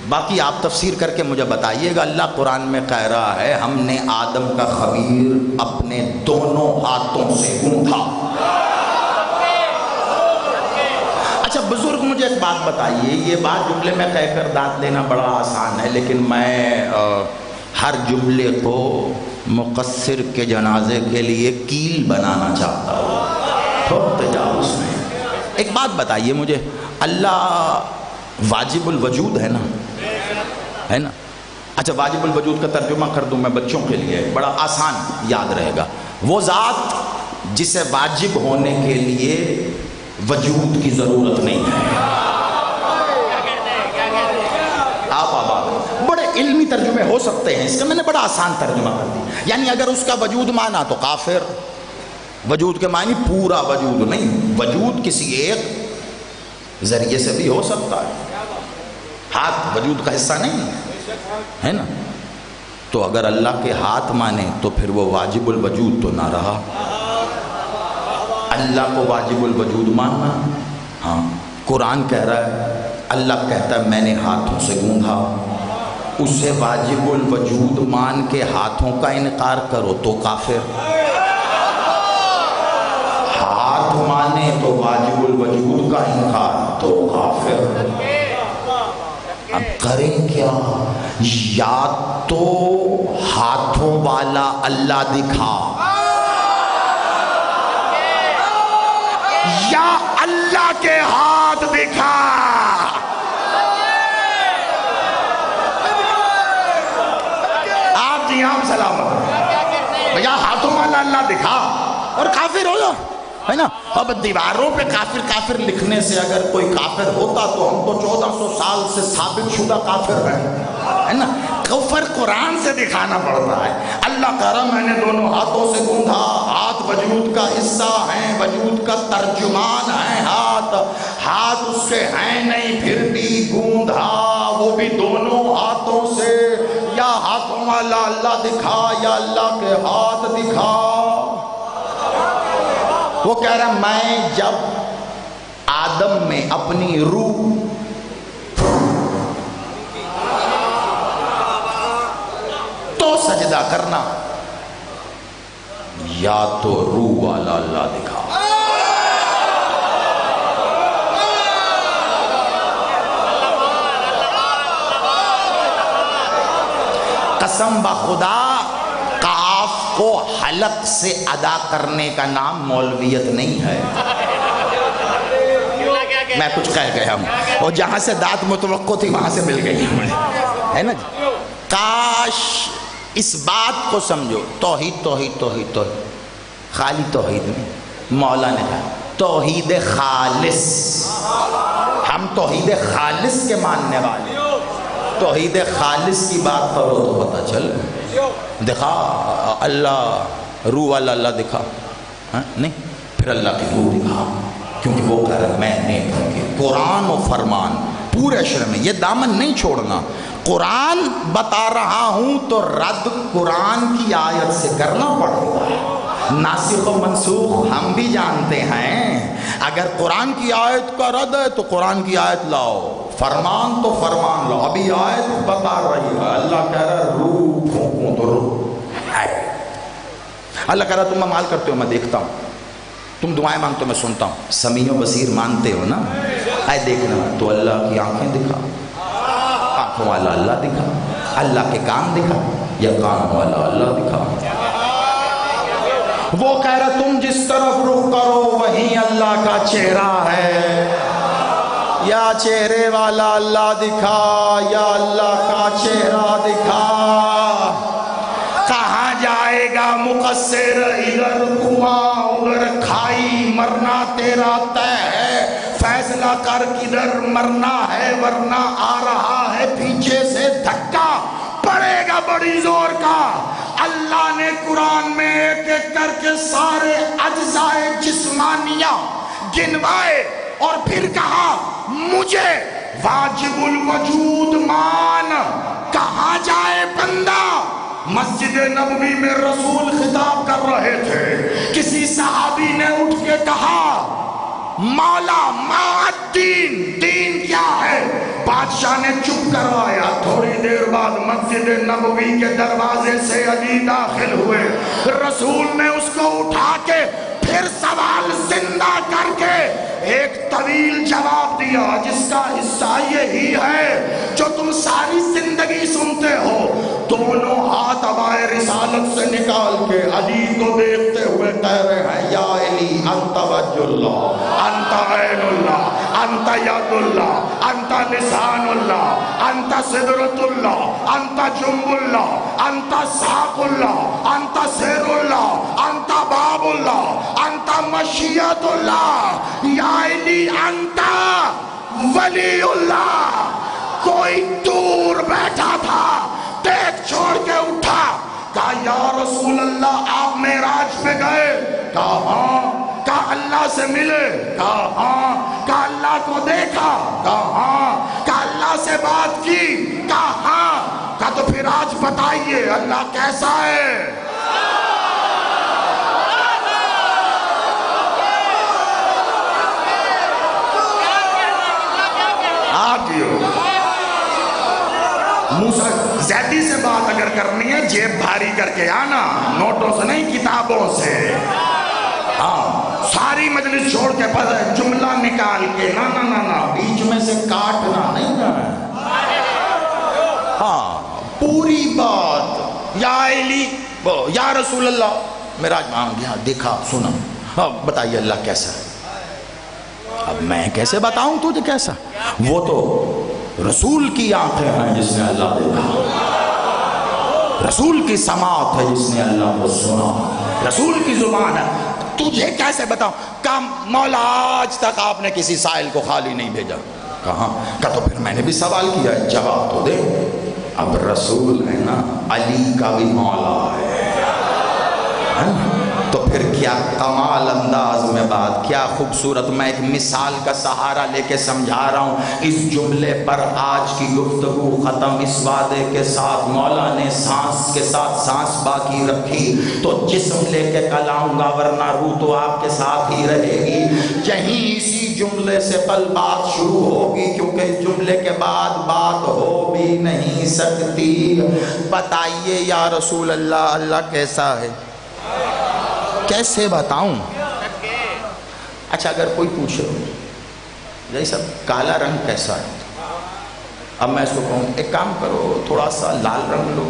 باقی آپ تفسیر کر کے مجھے بتائیے گا. اللہ قرآن میں کہہ رہا ہے ہم نے آدم کا خمیر اپنے دونوں ہاتھوں سے گوندھا. اچھا بزرگ مجھے ایک بات بتائیے, یہ بات جملے میں کہہ کر دانت لینا بڑا آسان ہے, لیکن میں ہر جملے کو مقصر کے جنازے کے لیے کیل بنانا چاہتا ہوں, تھوڑا تجاوز میں. ایک بات بتائیے مجھے, اللہ واجب الوجود ہے نا, ہے نا؟ اچھا واجب الوجود کا ترجمہ کر دوں میں بچوں کے لیے, بڑا آسان یاد رہے گا. وہ ذات جسے واجب ہونے کے لیے وجود کی ضرورت نہیں ہے. آپ آباد بڑے علمی ترجمے ہو سکتے ہیں اس کا, میں نے بڑا آسان ترجمہ کر دیا. یعنی اگر اس کا وجود مانا تو کافر, وجود کے معنی پورا وجود نہیں, وجود کسی ایک ذریعے سے بھی ہو سکتا ہے. ہاتھ وجود کا حصہ نہیں ہے نا, تو اگر اللہ کے ہاتھ مانے تو پھر وہ واجب الوجود تو نہ رہا. اللہ کو واجب الوجود ماننا, ہاں قرآن کہہ رہا ہے, اللہ کہتا ہے میں نے ہاتھوں سے گوندھا, اسے واجب الوجود مان کے ہاتھوں کا انکار کرو تو کافر. ہاتھ مانے تو واجب الوجود کا انکار تو کافر. اب کریں کیا؟ یا تو ہاتھوں والا اللہ دکھا یا اللہ کے ہاتھ دکھا. آپ جی ہم سلامت بھیا ہاتھوں والا اللہ دکھا اور کافر ہو جا ہے نا. اب دیواروں پہ کافر کافر لکھنے سے اگر کوئی کافر ہوتا تو ہم تو 1400 سال سے ثابت شدہ کافر ہے نا. کفر قرآن سے دکھانا پڑتا ہے. اللہ کہہ رہا میں نے دونوں ہاتھوں سے گوندھا. ہاتھ وجود کا حصہ ہیں, وجود کا ترجمان ہے ہاتھ. ہاتھ اس کے ہیں نہیں پھر بھی گوندھا وہ بھی دونوں ہاتھوں سے. یا ہاتھوں والا اللہ دکھا یا اللہ کے ہاتھ دکھا. وہ کہہ رہا میں جب آدم میں اپنی روح تو سجدہ کرنا یا تو روح والا اللہ دکھا. قسم بخدا کاف کو حلق سے ادا کرنے کا نام مولویت نہیں ہے. میں کچھ کہہ گیا ہوں اور جہاں سے داد متوقع تھی وہاں سے مل گئی ہے نا جی. کاش اس بات کو سمجھو. توحید توحید توحید توحید خالی توحید نہیں. مولا نے کہا توحید خالص. ہم توحید خالص کے ماننے والے. توحید خالص کی بات کرو تو پتہ چل دکھا اللہ روح والا اللہ دکھا نہیں پھر اللہ کی روح دکھا. کیونکہ وہ کہہ رہا میں نے قرآن و فرمان پورے شرع میں یہ دامن نہیں چھوڑنا. قرآن بتا رہا ہوں تو رد قرآن کی آیت سے کرنا پڑے گا. ناسخ و منسوخ ہم بھی جانتے ہیں. اگر قرآن کی آیت کا رد ہے تو قرآن کی آیت لاؤ, فرمان تو فرمان لاؤ. ابھی آیت بتا رہی ہے اللہ کہہ رہا روح پھونکوں تو روح ہے. اللہ کہہ رہا تم عمال کرتے ہو میں دیکھتا ہوں, تم دعائیں مانگتے ہو میں سنتا ہوں. سمیع و بصیر مانتے ہو نا, اے دیکھنا تو اللہ کی آنکھیں دکھا, آنکھوں والا اللہ دکھا. اللہ کے کان دکھا یا کان والا اللہ دکھا. وہ کہہ رہا تم جس طرف رخ کرو وہیں اللہ کا چہرہ ہے. یا چہرے والا اللہ دکھا یا اللہ کا چہرہ دکھا. کہاں جائے گا مقصر, ادھر کنواں ادھر کھائی, مرنا تیرا طے ہے. فیصلہ کر کدھر مرنا ہے ورنہ آ رہا ہے پیچھے سے دھکا پڑے گا بڑی زور کا. اللہ نے قرآن میں ایک ایک کر کے سارے اجزائے جسمانیہ گنوائے اور پھر کہا مجھے واجب الوجود مان. کہاں جائے بندہ. مسجد نبوی میں رسول خطاب کر رہے تھے, کسی صحابی نے اٹھ کے کہا مولا ما الدین, دین کیا ہے. بادشاہ نے چپ کروایا. تھوڑی دیر بعد مسجد نبوی کے دروازے سے علی داخل ہوئے. رسول نے اس کو اٹھا کے پھر سوال زندہ کر کے ایک طویل جواب دیا جس کا حصہ یہی ہے جو تم ساری زندگی سنتے ہو. دونوں ہاتھ عبائے رسالت سے نکال کے علی کو دیکھتے ہوئے کہہ رہے ہیں یا علی انت وجہ اللہ, انت عین اللہ, انت ید اللہ, انت لسان اللہ, انت صدرت اللہ, انت جنب اللہ, انت ساق اللہ, انت سیر اللہ, انت باب اللہ, انت مشیت اللہ. یا علی انت ولی اللہ. کوئی دور بیٹھا تھا, دیکھ چھوڑ کے اٹھا, کہا یا رسول اللہ آپ معراج پہ گئے. کہا ہاں. کہا اللہ سے ملے. کہا ہاں. کہا اللہ کو دیکھا. کہا ہاں. کہا اللہ سے بات کی. کہا ہاں. کہا تو پھر آج بتائیے اللہ کیسا ہے. آپ جیو موسیٰ زیدی سے بات اگر کرنی ہے جیب بھاری کر کے آنا, نوٹوں سے نہیں کتابوں سے. ہاں ساری مجلس چھوڑ کے جملہ نکال کے نا نا نا نا بیچ میں سے کاٹنا نہیں نا. ہاں پوری بات یا علی یا رسول اللہ معراج میں گیا, دیکھا سنا, ہاں بتائیے اللہ کیسا ہے. اب میں کیسے بتاؤں تجھے کیسا؟ وہ تو رسول کی آنکھیں ہیں جس نے اللہ دیکھا، رسول کی سماعت ہے جس نے اللہ کو سنا، رسول کی زبان ہے، تجھے کیسے بتاؤں؟ کہا مولا آج تک آپ نے کسی سائل کو خالی نہیں بھیجا۔ کہاں؟ کہا تو پھر میں نے بھی سوال کیا ہے، جواب تو دے۔ اب رسول ہے نا، علی کا بھی مولا ہے، تو پھر کیا کمال انداز میں بات، کیا خوبصورت۔ میں ایک مثال کا سہارا لے کے سمجھا رہا ہوں۔ اس جملے پر آج کی گفتگو ختم اس وعدے کے ساتھ، مولا نے سانس کے ساتھ سانس باقی رکھی تو جسم لے کے کل آؤں گا، ورنہ روح تو آپ کے ساتھ ہی رہے گی۔ یہیں اسی جملے سے کل بات شروع ہوگی، کیونکہ جملے کے بعد بات ہو بھی نہیں سکتی۔ بتائیے یا رسول اللہ، اللہ کیسا ہے؟ کیسے بتاؤں؟ اچھا اگر کوئی پوچھے جی صاحب کالا رنگ کیسا ہے، اب میں اس کو کہوں ایک کام کرو، تھوڑا سا لال رنگ لو،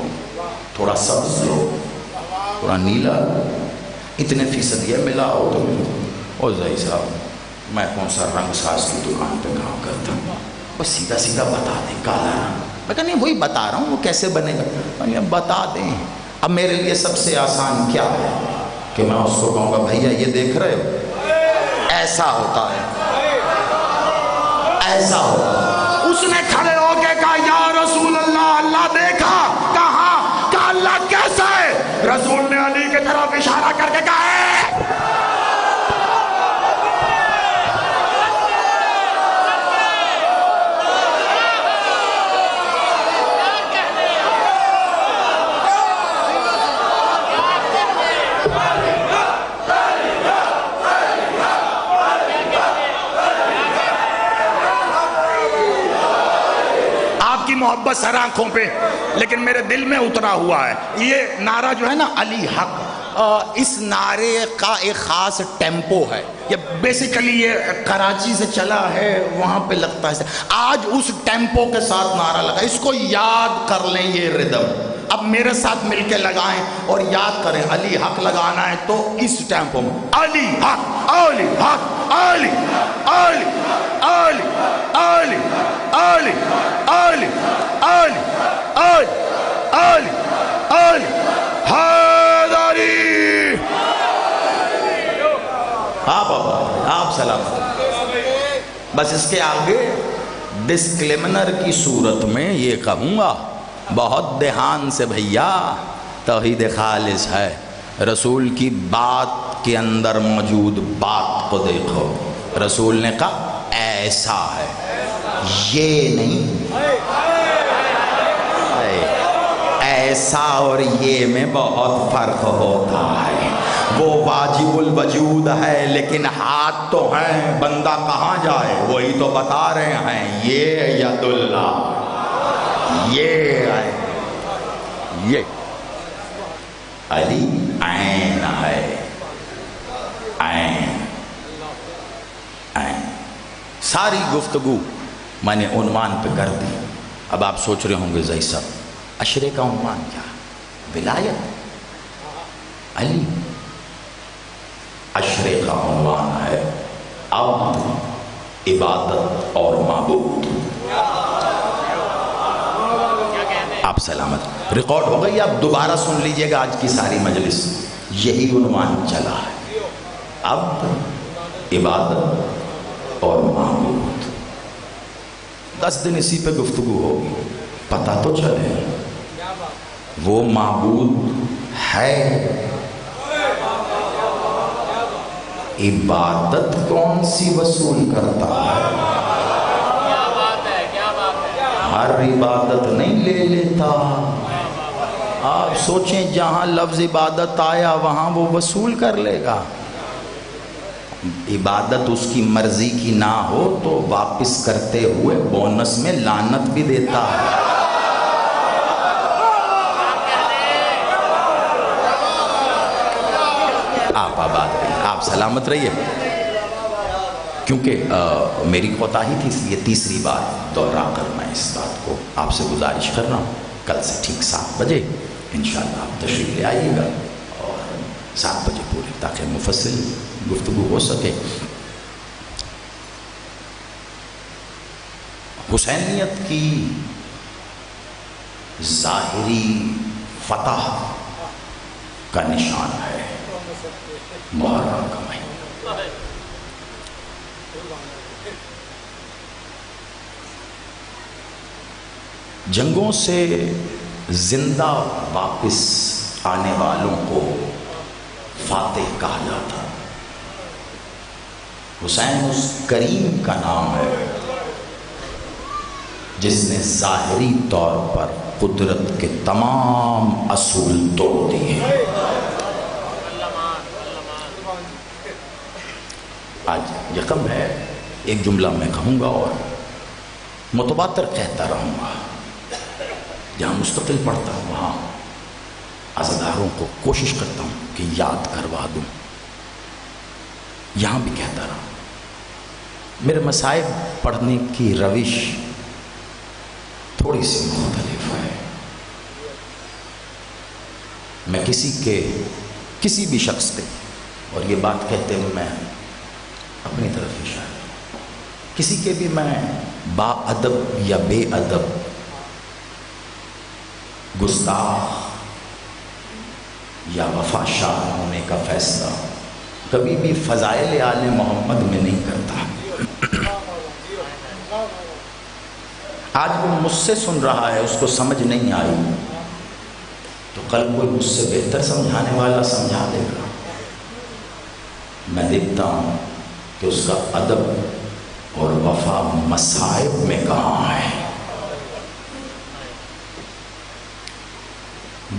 تھوڑا سبز لو، تھوڑا نیلا، اتنے فیصد یہ ملاؤ تم۔ او جی صاحب میں کون سا رنگ ساز کی دکان پہ کام کرتا ہوں، بس سیدھا سیدھا بتا دیں کالا رنگ۔ میں کہا نہیں وہی بتا رہا ہوں، وہ کیسے بنے گا؟ بتا دیں۔ اب میرے لیے سب سے آسان کیا ہے کہ میں اس کو کہوں گا بھیا یہ دیکھ رہے ہو، ایسا ہوتا ہے، ایسا ہوتا ہے۔ اس نے کھڑے ہو کے کہا یا رسول اللہ، اللہ دیکھا؟ کہا؟ کہ اللہ کیسا ہے؟ رسول نے علی کی طرف اشارہ کر کے کہا ہے محبت سر آنکھوں پہ، لیکن میرے دل میں اترا ہوا ہے یہ نعرہ جو ہے نا علی حق، اس نعرے کا ایک خاص ٹیمپو ہے، یہ بیسیکلی یہ کراچی سے چلا ہے، وہاں پہ لگتا ہے۔ آج اس ٹیمپو کے ساتھ نعرہ لگا، اس کو یاد کر لیں یہ ردم، اب میرے ساتھ مل کے لگائیں اور یاد کریں۔ علی حق لگانا ہے تو اس ٹیمپو میں علی حق، علی حق، علی علی علی علی علی علی علی علی علی علی حیدری۔ آپ سلامت۔ بس اس کے آگے ڈسکلیمنر کی صورت میں یہ کہوں گا بہت دھیان سے بھیا، توحید خالص ہے، رسول کی بات کے اندر موجود بات کو دیکھو۔ رسول نے کہا ایسا ہے، یہ نہیں، ایسا اور یہ میں بہت فرق ہوتا ہے۔ وہ واجب الوجود ہے لیکن ہاتھ تو ہیں، بندہ کہاں جائے وہی تو بتا رہے ہیں، یہ ید اللہ، یہ ہے، یہ علی عین ہے، عین عین۔ ساری گفتگو میں نے عنوان پہ کر دی۔ اب آپ سوچ رہے ہوں گے زئی صاحب عشرے کا عنوان کیا؟ ولایت علی۔ عشرے کا عنوان ہے عبد، عبادت اور معبود۔ آپ سلامت، ریکارڈ ہو گئی، آپ دوبارہ سن لیجئے گا آج کی ساری مجلس، یہی عنوان چلا ہے، عبد، عبادت اور معبود۔ 10 دن اسی پہ گفتگو ہوگی، پتہ تو چلے وہ معبود ہے۔ عبادت کون سی وصول کرتا ہے؟ ہر عبادت نہیں لے لیتا۔ آپ سوچیں جہاں لفظ عبادت آیا وہاں وہ وصول کر لے گا۔ عبادت اس کی مرضی کی نہ ہو تو واپس کرتے ہوئے بونس میں لعنت بھی دیتا ہے۔ آپ آباد رہیے، آپ سلامت رہیے، کیونکہ میری کوتاہی تھی، اس لیے تیسری بار دوہرا کر میں اس بات کو آپ سے گزارش کر رہا ہوں۔ کل سے ٹھیک 7 بجے انشاءاللہ آپ تشریف لے آئیے گا، اور 7 بجے پورے، تاکہ مفصل گفتگو ہو سکے۔ حسینیت کی ظاہری فتح کا نشان ہے محرم کا مہینہ۔ جنگوں سے زندہ واپس آنے والوں کو فاتح کہا جاتا۔ حسین اس کریم کا نام ہے جس نے ظاہری طور پر قدرت کے تمام اصول توڑ دیے۔ آج یکم ہے، ایک جملہ میں کہوں گا اور متواتر کہتا رہوں گا، جہاں مستقل پڑھتا ہوں وہاں عزاداروں کو کوشش کرتا ہوں کہ یاد کروا دوں، یہاں بھی کہتا رہا۔ میرے مصائب پڑھنے کی روش تھوڑی سی مختلف ہے۔ میں کسی بھی شخص کے، اور یہ بات کہتے ہوئے میں اپنی طرف اشارہ، کسی کے بھی میں با ادب یا بے ادب، گستاخ یا وفاشار ہونے کا فیصلہ کبھی بھی فضائل آل محمد میں نہیں کرتا۔ آج وہ مجھ سے سن رہا ہے، اس کو سمجھ نہیں آئی تو کل کوئی مجھ سے بہتر سمجھانے والا سمجھا دے گا۔ میں دیکھتا ہوں کہ اس کا ادب اور وفا مصائب میں کہاں ہے۔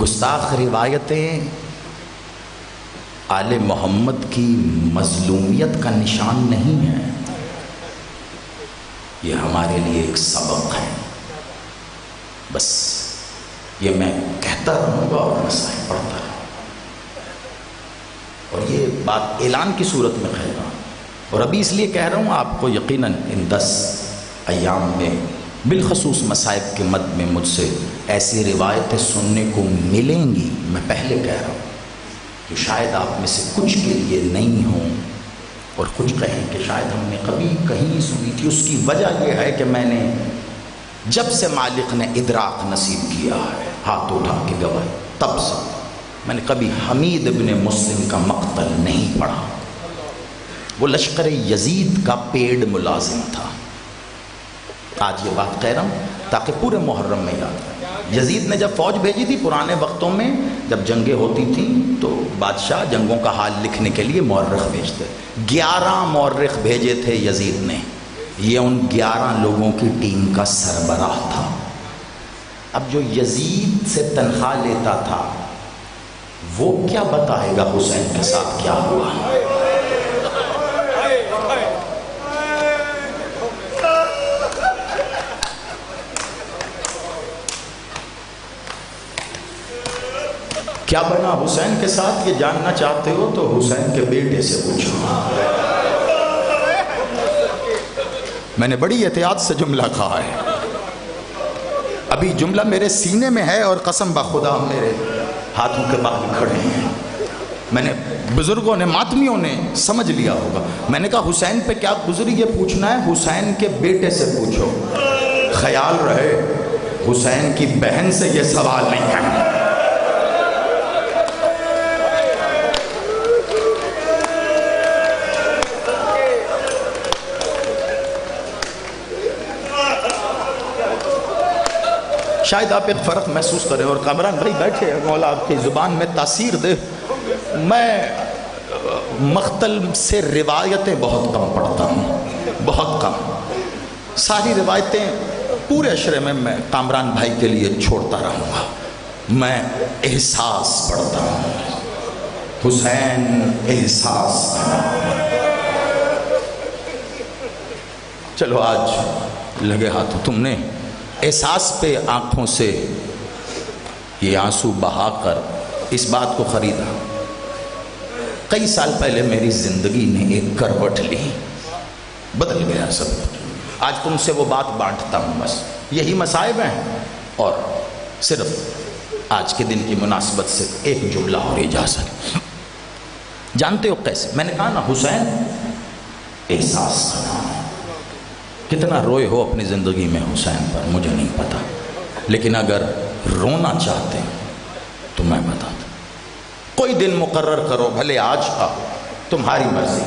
گستاخ روایتیں آل محمد کی مظلومیت کا نشان نہیں ہے، یہ ہمارے لیے ایک سبق ہے۔ بس یہ میں کہتا رہوں گا اور مسائل پڑھتا رہوں، اور یہ بات اعلان کی صورت میں کہہ رہا ہوں، اور ابھی اس لیے کہہ رہا ہوں آپ کو یقیناً ان 10 ایام میں بالخصوص مصائب کے مد میں مجھ سے ایسی روایتیں سننے کو ملیں گی۔ میں پہلے کہہ رہا ہوں کہ شاید آپ میں سے کچھ کے لیے نہیں ہوں، اور کچھ کہیں کہ شاید ہم نے کبھی کہیں سنی تھی۔ اس کی وجہ یہ ہے کہ میں نے جب سے مالک نے ادراک نصیب کیا ہے، ہاتھ اٹھا کے گواہی، تب سے میں نے کبھی حمید ابن مسلم کا مقتل نہیں پڑھا۔ وہ لشکر یزید کا پیڈ ملازم تھا۔ آج یہ بات کہہ رہا ہوں تاکہ پورے محرم میں یاد رہے۔ یزید نے جب فوج بھیجی تھی پرانے وقتوں میں، جب جنگیں ہوتی تھیں تو بادشاہ جنگوں کا حال لکھنے کے لیے مورخ بھیجتے۔ 11 مورخ بھیجے تھے یزید نے، یہ ان 11 لوگوں کی ٹیم کا سربراہ تھا۔ اب جو یزید سے تنخواہ لیتا تھا وہ کیا بتائے گا حسین کے ساتھ کیا ہوا۔ کیا بنا حسین کے ساتھ، یہ جاننا چاہتے ہو تو حسین کے بیٹے سے پوچھو۔ میں نے بڑی احتیاط سے جملہ کہا ہے، ابھی جملہ میرے سینے میں ہے اور قسم بخدا میرے ہاتھوں کے باہر کھڑے ہیں۔ میں نے بزرگوں نے، ماتمیوں نے سمجھ لیا ہوگا۔ میں نے کہا حسین پہ کیا گزری یہ پوچھنا ہے، حسین کے بیٹے سے پوچھو۔ خیال رہے حسین کی بہن سے یہ سوال نہیں کرنا۔ شاید آپ ایک فرق محسوس کریں، اور کامران بھائی بیٹھے، مولا آپ کی زبان میں تاثیر دے۔ میں مقتل سے روایتیں بہت کم پڑھتا ہوں، بہت کم۔ ساری روایتیں پورے عشرے میں کامران بھائی کے لیے چھوڑتا رہوں گا۔ میں احساس پڑھتا ہوں، حسین احساس کا نام۔ چلو آج لگے ہاتھوں، تم نے احساس پہ آنکھوں سے یہ آنسو بہا کر اس بات کو خریدا۔ کئی سال پہلے میری زندگی نے ایک کروٹ لی، بدل گیا سب کچھ۔ آج تم سے وہ بات بانٹتا ہوں، بس یہی مصائب ہیں، اور صرف آج کے دن کی مناسبت سے ایک جملہ اور اجازت۔ جانتے ہو کیسے؟ میں نے کہا نا حسین احساس کا نام ہے۔ کتنا روئے ہو اپنی زندگی میں حسین پر مجھے نہیں پتا، لیکن اگر رونا چاہتے تو میں بتا دوں، کوئی دن مقرر کرو، بھلے آج کا، تمہاری مرضی،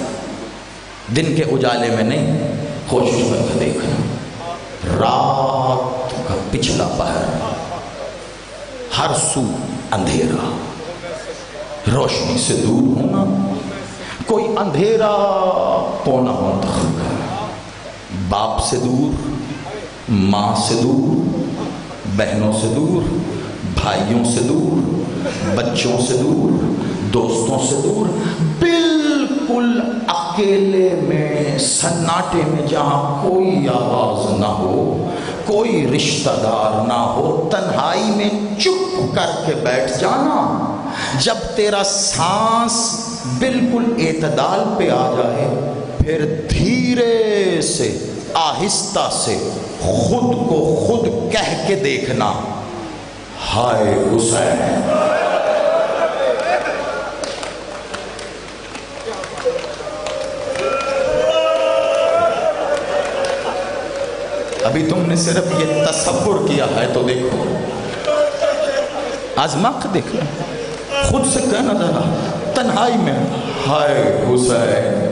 دن کے اجالے میں نہیں، کوشش کر کے دیکھنا، رات کا پچھلا پہر، ہر سو اندھیرا، روشنی سے دور ہونا، کوئی اندھیرا پونا منتخب کرنا، باپ سے دور، ماں سے دور، بہنوں سے دور، بھائیوں سے دور، بچوں سے دور، دوستوں سے دور، بالکل اکیلے میں، سناٹے میں، جہاں کوئی آواز نہ ہو، کوئی رشتہ دار نہ ہو، تنہائی میں چپ کر کے بیٹھ جانا۔ جب تیرا سانس بالکل اعتدال پہ آ جائے، پھر دھیرے سے، آہستہ سے خود کو خود کہہ کے دیکھنا، ہائے حسین۔ ابھی تم نے صرف یہ تصور کیا ہے تو دیکھو، آزما کے دیکھو، خود سے کہنا ذرا تنہائی میں، ہائے حسین۔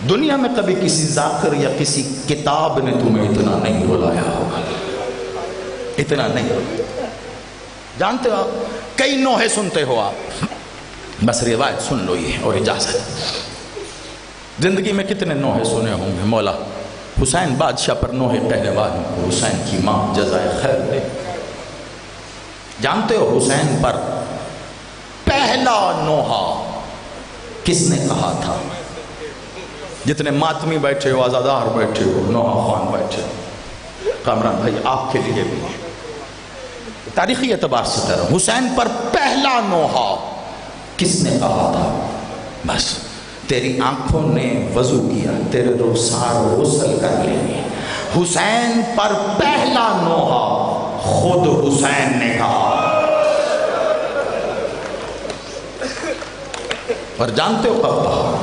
دنیا میں کبھی کسی ذاکر یا کسی کتاب نے تمہیں اتنا نہیں رلایا ہوگا، اتنا نہیں۔ جانتے ہو آپ کئی نوحے سنتے ہو آپ، بس روایت سن لو یہ اور اجازت۔ زندگی میں کتنے نوحے سنے ہوں گے، مولا حسین بادشاہ پر نوحے کہنے والوں کو حسین کی ماں جزائے خیر دے۔ جانتے ہو حسین پر پہلا نوحہ کس نے کہا تھا؟ جتنے ماتمی بیٹھے ہو، عزادار بیٹھے ہو، نوحہ خوان بیٹھے ہو، کامران بھائی آپ کے لیے بھی تاریخی اعتبار سے کہہ رہا ہوں، حسین پر پہلا نوحہ کس نے کہا تھا؟ بس تیری آنکھوں نے وضو کیا، تیرے رخسار غسل کر لیں، حسین پر پہلا نوحہ خود حسین نے کہا۔ اور جانتے ہو کب کہا؟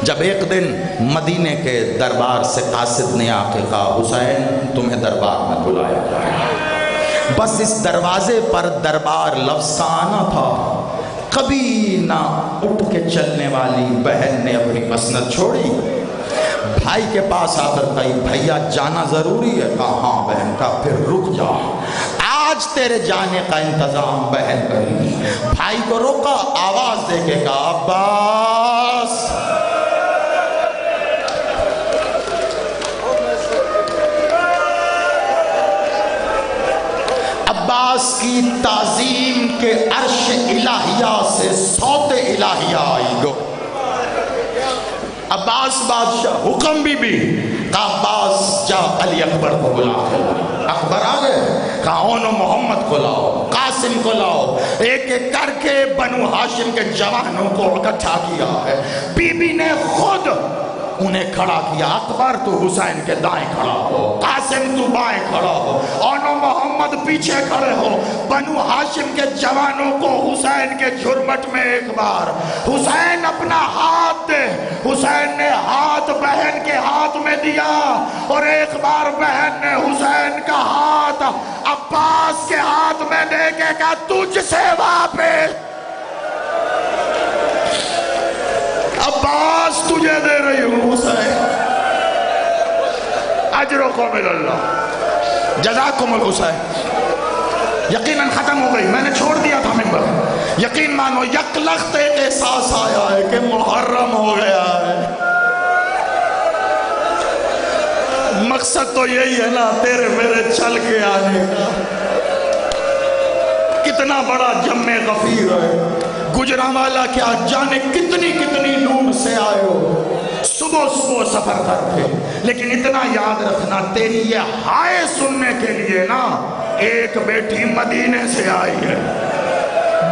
جب ایک دن مدینے کے دربار سے قاصد نے آ کے کہا، حسین تمہیں دربار میں بلایا جائے۔ بس اس دروازے پر دربار لفظ کا آنا تھا، کبھی نہ اٹھ کے چلنے والی بہن نے اپنی مسند چھوڑی، بھائی کے پاس آ کر کہی بھیا جانا ضروری ہے، کہا ہاں بہن، کا پھر رک جا، آج تیرے جانے کا انتظام بہن کرے گی۔ بھائی کو روکا، آواز دے کے کہا عباس۔ عباس کی تعظیم کے عرش الہیہ سے صوت الہیہ آئی گو۔ عباس بادشاہ حکم بھی کہا عباس جا علی اکبر کو بلا کے لاؤ۔ اکبر آ گئے، کہا اونو محمد کو لاؤ، قاسم کو لاؤ، ایک ایک کر کے بنو ہاشم کے جوانوں کو اکٹھا کیا ہے۔ بی بی نے خود انہیں کھڑا کیا، اکبر تو حسین کے دائیں کھڑا ہو، قاسم تو بائیں کھڑا ہو، اونو محمد پیچھے کھڑے ہو، بنو ہاشم کے جوانوں کو حسین کے جھرمٹ میں ایک بار، حسین اپنا ہاتھ دے۔ حسین نے ہاتھ بہن کے ہاتھ میں دیا اور ایک بار بہن نے حسین کا ہاتھ عباس کے ہاتھ میں دے کے کہا تجھ سے واپس، عباس تجھے دے رہی ہوں حسین، اجرکم اللہ، جزاکم الحسین۔ یقیناً ختم ہو گئی، میں نے چھوڑ دیا تھا منبر، یقین مانو یک لخت ایک احساس آیا ہے کہ محرم ہو گیا ہے۔ مقصد تو یہی ہے نا تیرے میرے چل کے آنے کا۔ کتنا بڑا جمع غفیر ہے، گجرانوالا کیا جانے کتنی کتنی دور سے آئے ہو، صبح صبح سفر کر کے، لیکن اتنا یاد رکھنا تیری یہ ہائے سننے کے لیے نا، ایک بیٹی مدینے سے آئی ہے،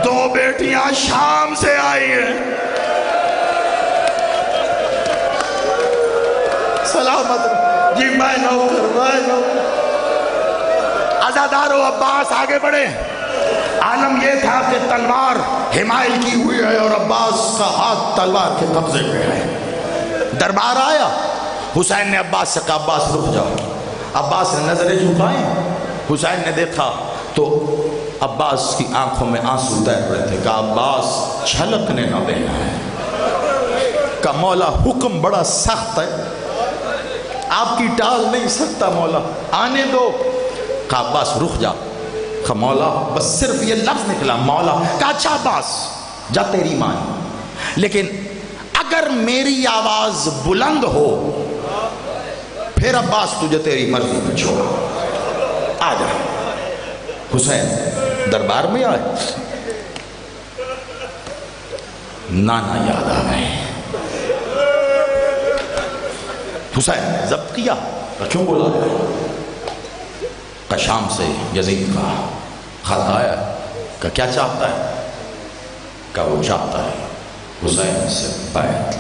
دو بیٹیاں شام سے آئی ہیں، سلامت جی میں نوکر عزادار و عباس آگے بڑھے۔ عالم یہ تھا کہ تلوار حمائل کی ہوئی ہے اور عباس کا ہاتھ تلوار کے قبضے میں ہے۔ دربار آیا، حسین نے عباس سے کہا عباس رک جاؤ. عباس نے نظریں جھکائیں. حسین نے دیکھا تو عباس کی آنکھوں میں آنسو تیر رہے تھے. کہا عباس چھلکنے نہ دینا ہے. کہا مولا حکم بڑا سخت ہے, آپ کی ٹال نہیں سکتا مولا, آنے دو. کہا عباس رک جا. کہا مولا, بس صرف یہ لفظ نکلا مولا. کہا اچھا عباس جا تیری مان, لیکن اگر میری آواز بلند ہو پھر عباس تجھے تیری مرضی پہ چھوڑا. آ جا. حسین دربار میں آئے. نانا یاد آ گئے. حسین ضبط کیا. کیوں بولا گیا؟ کہ شام سے یزید کا خط آیا. کہ کیا چاہتا ہے؟ کہ وہ چاہتا ہے حسین سے بیعت.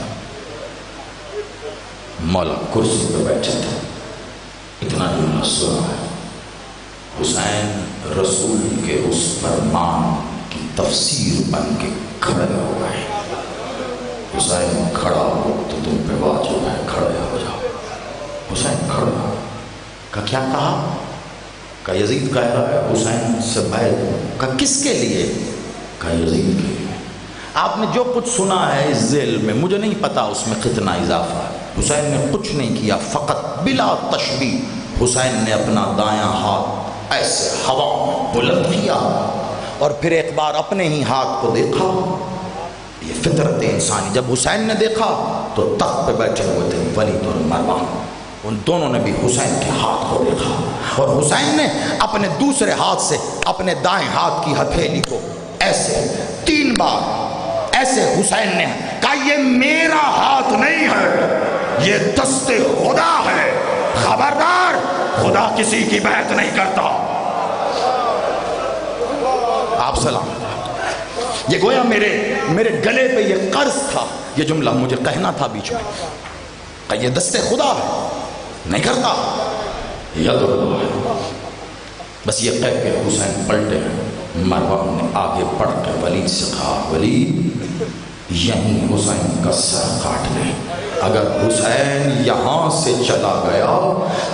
مولا کرسی پہ بیٹھے تھے. اتنا جملہ سنا ہے, حسین رسول کے اس فرمان کی تفسیر بن کے کھڑے ہو گئے. حسین کھڑا ہو تو تم پہ واجب ہے کھڑے ہو جاؤ. حسین کھڑا. کہ کیا کہا؟ کہ یزید کہہ رہا ہے حسین سے بیعت. کہ کس کے لیے؟ کہ یزید کے لیے. آپ نے جو کچھ سنا ہے اس ذیل میں مجھے نہیں پتا اس میں کتنا اضافہ ہے. حسین نے کچھ نہیں کیا, فقط بلا تشبیہ حسین نے اپنا دایاں ہاتھ ایسے ہوا میں بلند کیا اور پھر ایک بار اپنے ہی ہاتھ کو دیکھا. یہ فطرت انسانی. جب حسین نے دیکھا تو تخت پہ بیٹھے ہوئے تھے ولید اور مروان, ان دونوں نے بھی حسین کے ہاتھ کو دیکھا اور حسین نے اپنے دوسرے ہاتھ سے اپنے دائیں ہاتھ کی ہتھیلی کو ایسے 3 بار ایسے حسین نے کہا یہ میرا ہاتھ نہیں ہے, یہ دست خدا ہے, خبردار خدا کسی کی بیعت نہیں کرتا. آپ سلام. یہ گویا میرے گلے پہ یہ قرض تھا. یہ جملہ مجھے کہنا تھا بیچ میں کہ یہ دست خدا ہے, نہیں کرتا, ید اللہ ہے. بس یہ کہہ کے حسین پلٹے. مروان نے آگے بڑھ کے ولید سے کہا ولید یہیں حسین کا سر کاٹ لے. اگر حسین یہاں سے چلا گیا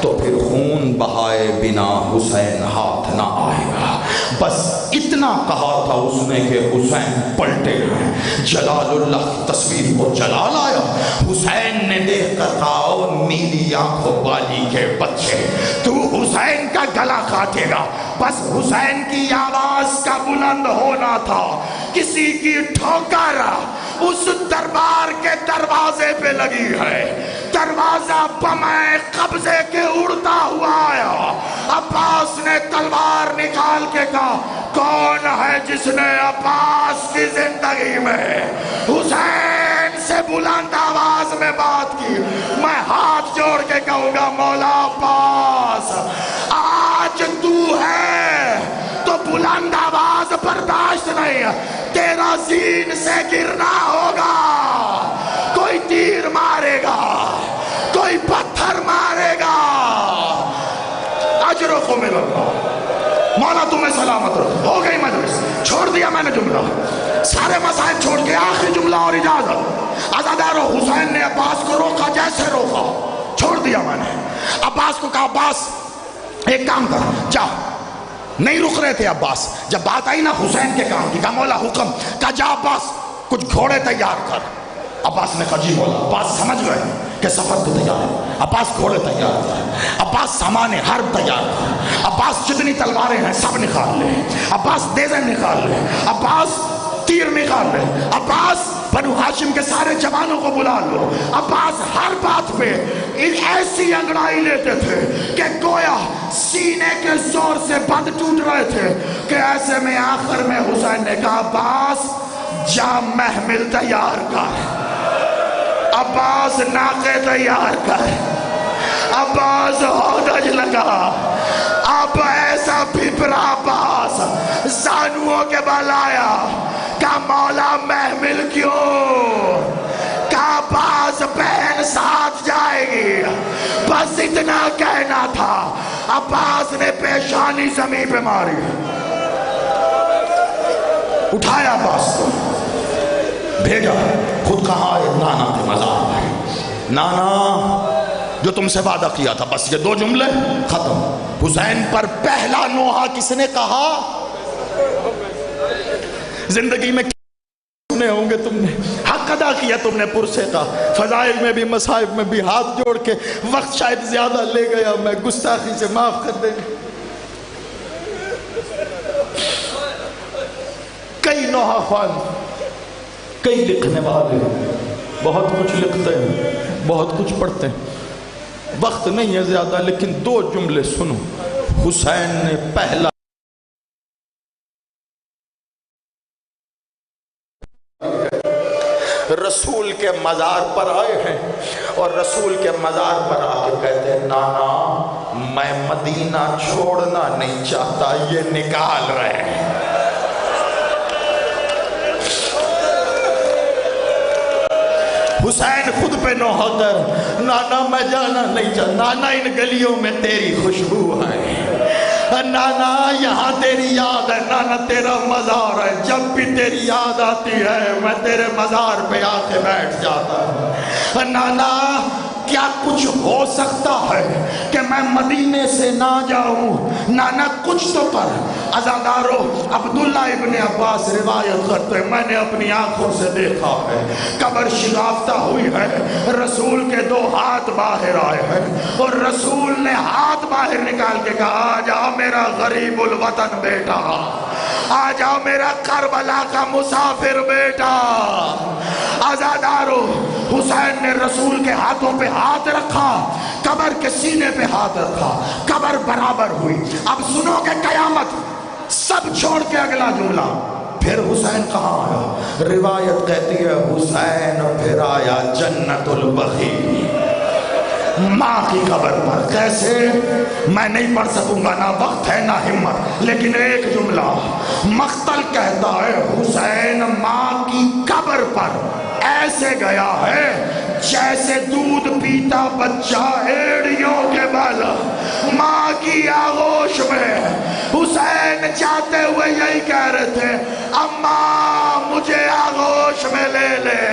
تو پھر خون بہائے بنا حسین ہاتھ نہ آئے گا. بس اتنا کہا تھا اس نے کہ حسین پلٹے ہیں. جلال اللہ کی تصویر کو جلال آیا. حسین نے دیکھ کر کہا نیلی آنکھوں والی کے بچے, تو حسین کا گلا کاٹے گا. بس حسین کی آواز کا بلند ہونا تھا. کسی کی ٹھوکر اس دربار کے دروازے پہ لگی ہے. دروازہ بمائے قبضے کے اڑتا ہوا آیا. عباس نے تلوار نکال کے کہا کون ہے جس نے عباس کی زندگی میں حسین سے بلند آواز میں بات کی؟ میں ہاتھ جوڑ کے کہوں گا مولا عباس آج تو ہے تو بلند آواز برداشت نہیں, تیرا زین سے گرنا ہوگا. کوئی تیر مارے گا, کوئی پتھر مارے گا, اجرکم من اللہ. مولا تمہیں سلامت رکھو. ہو گئی مجلس, چھوڑ دیا میں نے جملہ, سارے مسائل چھوڑ کے آخری جملہ اور اجازت. عزادارو حسین نے عباس کو روکا جیسے روکا, چھوڑ دیا میں نے. عباس کو کہا عباس ایک کام کر جا. نہیں رک رہے تھے عباس. جب بات آئی نا حسین کے کام کی, کہا مولا حکم. کہا جا عباس کچھ گھوڑے تیار کر. عباس نے کہا جی مولا. عباس سمجھ گئے کہ سفر کو تیار ہے. عباس گھوڑے تیار کر, عباس سامان حرب تیار کر, عباس جتنی تلواریں ہیں سب نکال لے, عباس نیزیں نکال لے, عباس تیر نکال لے, عباس بنو ہاشم کے سارے جوانوں کو بلا لو. عباس ہر بات پہ ایک ایسی انگڑائی لیتے تھے کہ گویا سینے کے زور سے بند ٹوٹ رہے تھے کہ ایسے میں آخر میں حسین نے کہا عباس جا محمل تیار کر, عباس ناقے تیار کر, عباس ہودج لگا. اب ایسا پھپرا عباس زانووں کے بل آیا. کہا مولا محمل کیوں؟ کہا عباس بہن ساتھ جائے گی. بس اتنا کہنا تھا. عباس نے پیشانی زمین پہ ماری, اٹھایا عباس کو, بھیجا. خود کہا نانا کے مزار پر, نانا جو تم سے وعدہ کیا تھا. بس یہ 2 جملے ختم. حسین پر پہلا نوحہ کس نے کہا؟ زندگی میں کتنے ہوں گے تم نے حق ادا کیا تم نے پرسے کا. فضائل میں بھی مصائب میں بھی ہاتھ جوڑ کے وقت شاید زیادہ لے گیا, میں گستاخی سے معاف کر دیں. کئی نوحہ خوان, کئی لکھنے والے, بہت کچھ لکھتے ہیں, بہت کچھ پڑھتے ہیں, وقت نہیں ہے زیادہ, لیکن 2 جملے سنو. حسین نے پہلا رسول کے مزار پر آئے ہیں اور رسول کے مزار پر آ کے کہتے ہیں نانا میں مدینہ چھوڑنا نہیں چاہتا, یہ نکال رہے ہیں. حسین خود پہ نوحہ کر, نانا میں جانا نہیں چاہتا, نانا ان گلیوں میں تیری خوشبو ہے, نانا یہاں تیری یاد ہے, نانا تیرا مزار ہے, جب بھی تیری یاد آتی ہے میں تیرے مزار پہ آ کے بیٹھ جاتا ہوں. نانا کیا کچھ ہو سکتا ہے کہ میں مدینے سے نہ جاؤں؟ نانا کچھ تو کر. عزادارو عبداللہ ابن عباس روایت کرتے ہیں میں نے اپنی آنکھوں سے دیکھا ہے, قبر شگافتہ ہوئی ہے, رسول کے 2 ہاتھ باہر آئے ہیں اور رسول نے ہاتھ باہر نکال کے کہا آ جاؤ میرا غریب الوطن بیٹا, آ جاؤ میرا کربلا کا مسافر بیٹا. عزادارو حسین نے رسول کے ہاتھوں پہ ہاتھ رکھا, قبر کے سینے پہ ہاتھ رکھا, قبر برابر ہوئی. اب سنو کہ قیامت سب چھوڑ کے اگلا جملہ, پھر حسین کہاں آیا؟ روایت کہتی ہے حسین پھر آیا جنت البقیع, ماں کی قبر پر. کیسے؟ میں نہیں پڑھ سکوں گا, نہ وقت ہے نہ ہمت, لیکن ایک جملہ. مقتل کہتا ہے حسین ماں کی قبر پر ایسے گیا ہے جیسے دودھ پیتا بچہ ایڑیوں کے بل, ماں کی آغوش میں. حسین جاتے ہوئے یہی کہہ رہے تھے اماں مجھے آغوش میں لے لے.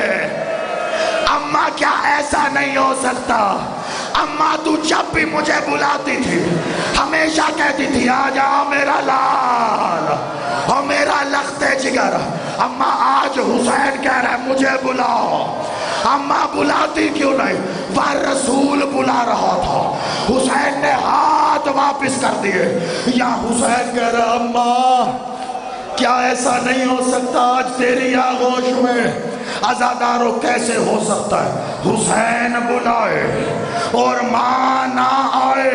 اماں کیا ایسا نہیں ہو سکتا؟ اماں تو جب بھی مجھے بلاتی تھی ہمیشہ کہتی تھی آ جا میرا لال اور میرا لخت جگر. اماں آج حسین کہہ رہا ہے مجھے بلاؤ. اماں بلاتی کیوں نہیں؟ وہ رسول بلا رہا تھا, حسین نے ہاتھ واپس کر دیے. یا حسین کہہ رہا اماں کیا ایسا نہیں ہو سکتا آج تیری آغوش میں؟ عزادارو کیسے ہو سکتا ہے؟ حسین بلائے اور ماں نہ آئے.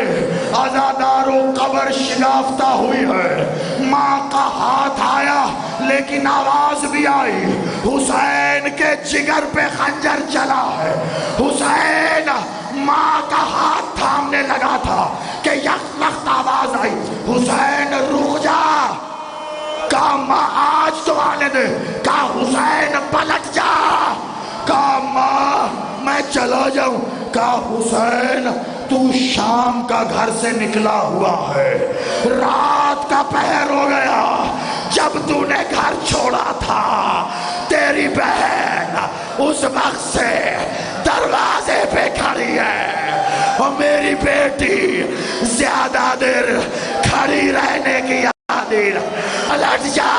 عزادارو قبر شگافتہ ہوئی ہے, ماں کا ہاتھ آیا لیکن آواز بھی آئی. حسین کے جگر پہ خنجر چلا ہے. حسین ماں کا ہاتھ تھامنے لگا تھا کہ یک لخت آواز آئی حسین رک جا. کہا ماں آج تو آنے دے. کہا حسین پلٹ جا. کہا ماں میں چلا جاؤں. کہا حسین تو شام کا گھر سے نکلا ہوا ہے, رات کا پہر ہو گیا. جب تو نے گھر چھوڑا تھا تیری بہن اس وقت سے دروازے پہ کھڑی ہے اور میری بیٹی زیادہ دیر کھڑی رہنے کی پلٹ جا